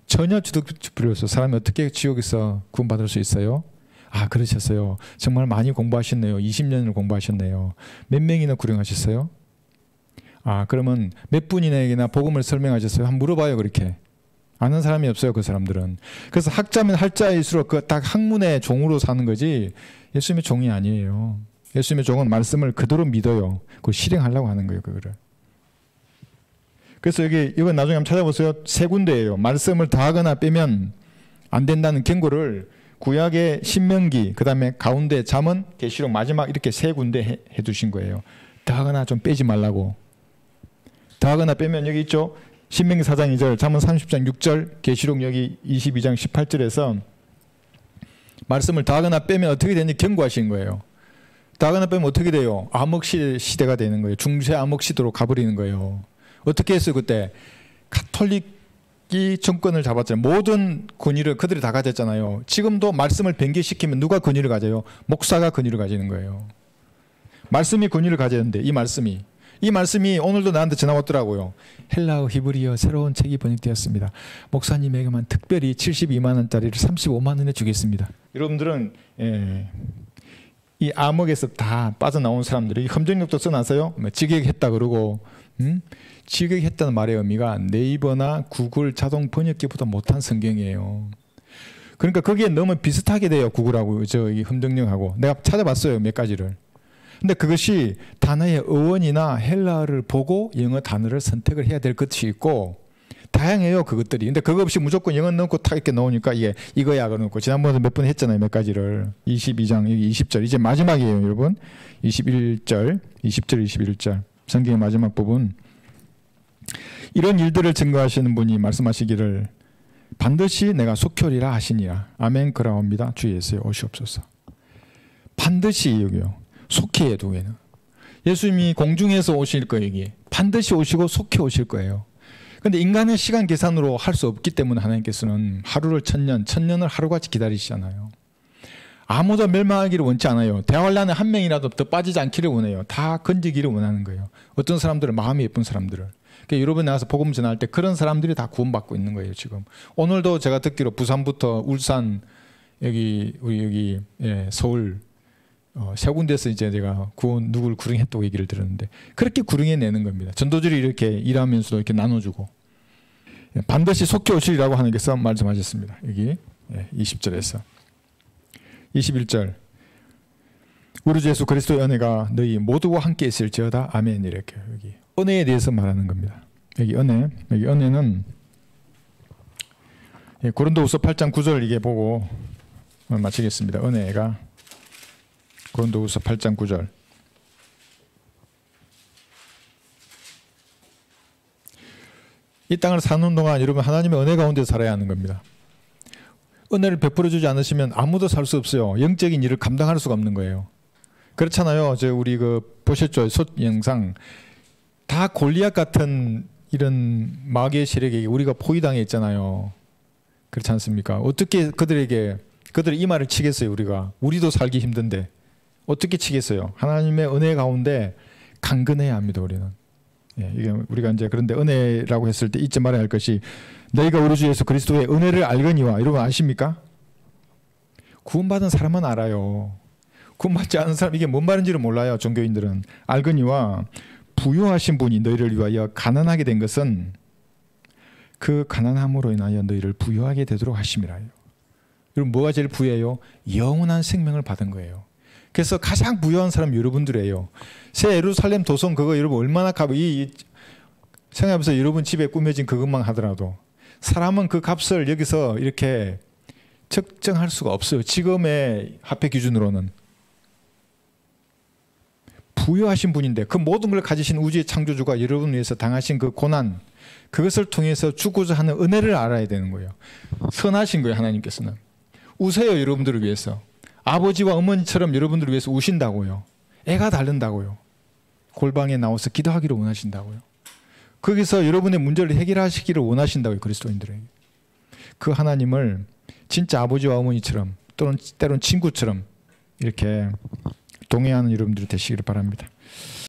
전혀 주눅 필요 없어. 사람이 어떻게 지옥에서 구원받을 수 있어요? 아 그러셨어요. 정말 많이 공부하셨네요. 20년을 공부하셨네요. 몇 명이나 구령하셨어요? 아 그러면 몇 분이나 복음을 설명하셨어요? 한번 물어봐요. 그렇게. 아는 사람이 없어요. 그 사람들은. 그래서 학자면 학자일수록 그 딱 학문의 종으로 사는 거지 예수님의 종이 아니에요. 예수님의 종은 말씀을 그대로 믿어요. 그걸 실행하려고 하는 거예요. 그거를. 그래서 이건 나중에 한번 찾아보세요. 세 군데예요. 말씀을 더하거나 빼면 안 된다는 경고를 구약의 신명기, 그 다음에 가운데 잠언, 계시록 마지막 이렇게 세 군데 해두신 거예요. 더하거나 좀 빼지 말라고. 더하거나 빼면 여기 있죠. 신명기 4장 2절, 잠언 30장 6절, 계시록 여기 22장 18절에서 말씀을 더하거나 빼면 어떻게 되는지 경고하신 거예요. 더하거나 빼면 어떻게 돼요? 암흑 시대가 되는 거예요. 중세 암흑 시대로 가버리는 거예요. 어떻게 했어요 그때? 가톨릭이 정권을 잡았잖아요. 모든 권위를 그들이 다 가졌잖아요. 지금도 말씀을 변개시키면 누가 권위를 가져요? 목사가 권위를 가지는 거예요. 말씀이 권위를 가졌는데 이 말씀이 오늘도 나한테 전화 왔더라고요. 헬라어 히브리어 새로운 책이 번역되었습니다. 목사님에게만 특별히 72만 원짜리를 35만 원에 주겠습니다. 여러분들은 이 암흑에서 다 빠져나온 사람들이 검증력도 써놨어요. 직역했다 그러고 직역했다는 말의 의미가 네이버나 구글 자동 번역기보다 못한 성경이에요. 그러니까 거기에 너무 비슷하게 돼요. 구글하고 이 검증력하고. 내가 찾아봤어요. 몇 가지를. 근데 그것이 단어의 어원이나 헬라어를 보고 영어 단어를 선택을 해야 될 것이 있고 다양해요. 그것들이. 근데 그거 없이 무조건 영어 넣고 탁 이렇게 넣으니까 이게 이거야 그러고 지난번에 몇 번 했잖아요. 몇 가지를. 22장 여기 20절 이제 마지막이에요. 여러분. 21절 20절 21절 성경의 마지막 부분. 이런 일들을 증거하시는 분이 말씀하시기를 반드시 내가 속혈이라 하시니라. 아멘. 그라옵니다. 주 예수에 오시옵소서. 반드시 여기요. 속히 해두에는 예수님이 공중에서 오실 거예요. 이게 반드시 오시고 속히 오실 거예요. 그런데 인간의 시간 계산으로 할 수 없기 때문에 하나님께서는 하루를 천년, 천년을 하루같이 기다리시잖아요. 아무도 멸망하기를 원치 않아요. 대환란에 한 명이라도 더 빠지지 않기를 원해요. 다 건지기를 원하는 거예요. 어떤 사람들은 마음이 예쁜 사람들을. 그러니까 여러분 나가서 복음 전할 때 그런 사람들이 다 구원받고 있는 거예요. 지금 오늘도 제가 듣기로 부산부터 울산 여기 우리 여기 서울 세 군데서 이제 내가 누굴 구령했다고 얘기를 들었는데 그렇게 구령해내는 겁니다. 전도들이 이렇게 일하면서도 이렇게 나눠주고 반드시 속히 오시리라고 하나님께서 말씀하셨습니다. 여기 20절에서 21절 우리 주 예수 그리스도의 은혜가 너희 모두와 함께 있을지어다. 아멘. 이렇게 여기 은혜에 대해서 말하는 겁니다. 여기 은혜, 여기 은혜는 고린도후서 8장 9절 이게 보고 마치겠습니다. 은혜가 고린도후서 8장 9절 이 땅을 사는 동안 여러분 하나님의 은혜 가운데 살아야 하는 겁니다. 은혜를 베풀어 주지 않으시면 아무도 살 수 없어요. 영적인 일을 감당할 수가 없는 거예요. 그렇잖아요. 우리 보셨죠? 영상 다 골리앗 같은 이런 마귀의 세력에게 우리가 포위당해 있잖아요. 그렇지 않습니까? 어떻게 그들의 이 말을 치겠어요? 우리도 살기 힘든데 어떻게 치겠어요? 하나님의 은혜 가운데 강건해야 합니다. 우리는. 이게 우리가 이제 그런데 은혜라고 했을 때 잊지 말아야 할 것이 너희가 우리 주 예수 그리스도의 은혜를 알거니와. 여러분 아십니까? 구원받은 사람은 알아요. 구원받지 않은 사람 이게 뭔 말인지를 몰라요. 종교인들은. 알거니와 부유하신 분이 너희를 위하여 가난하게 된 것은 그 가난함으로 인하여 너희를 부유하게 되도록 하심이라. 여러분 뭐가 제일 부유해요? 영원한 생명을 받은 거예요. 그래서 가장 부유한 사람이 여러분들이에요. 새 예루살렘 도성 그거 여러분 얼마나 생각해보세요. 여러분 집에 꾸며진 그것만 하더라도 사람은 그 값을 여기서 이렇게 측정할 수가 없어요. 지금의 화폐 기준으로는. 부유하신 분인데 그 모든 걸 가지신 우주의 창조주가 여러분을 위해서 당하신 그 고난 그것을 통해서 주고자 하는 은혜를 알아야 되는 거예요. 선하신 거예요. 하나님께서는. 우세요. 여러분들을 위해서. 아버지와 어머니처럼 여러분들을 위해서 우신다고요. 애가 다른다고요. 골방에 나와서 기도하기를 원하신다고요. 거기서 여러분의 문제를 해결하시기를 원하신다고요. 그리스도인들에게. 그 하나님을 진짜 아버지와 어머니처럼 또는 때론 친구처럼 이렇게 동의하는 여러분들이 되시기를 바랍니다.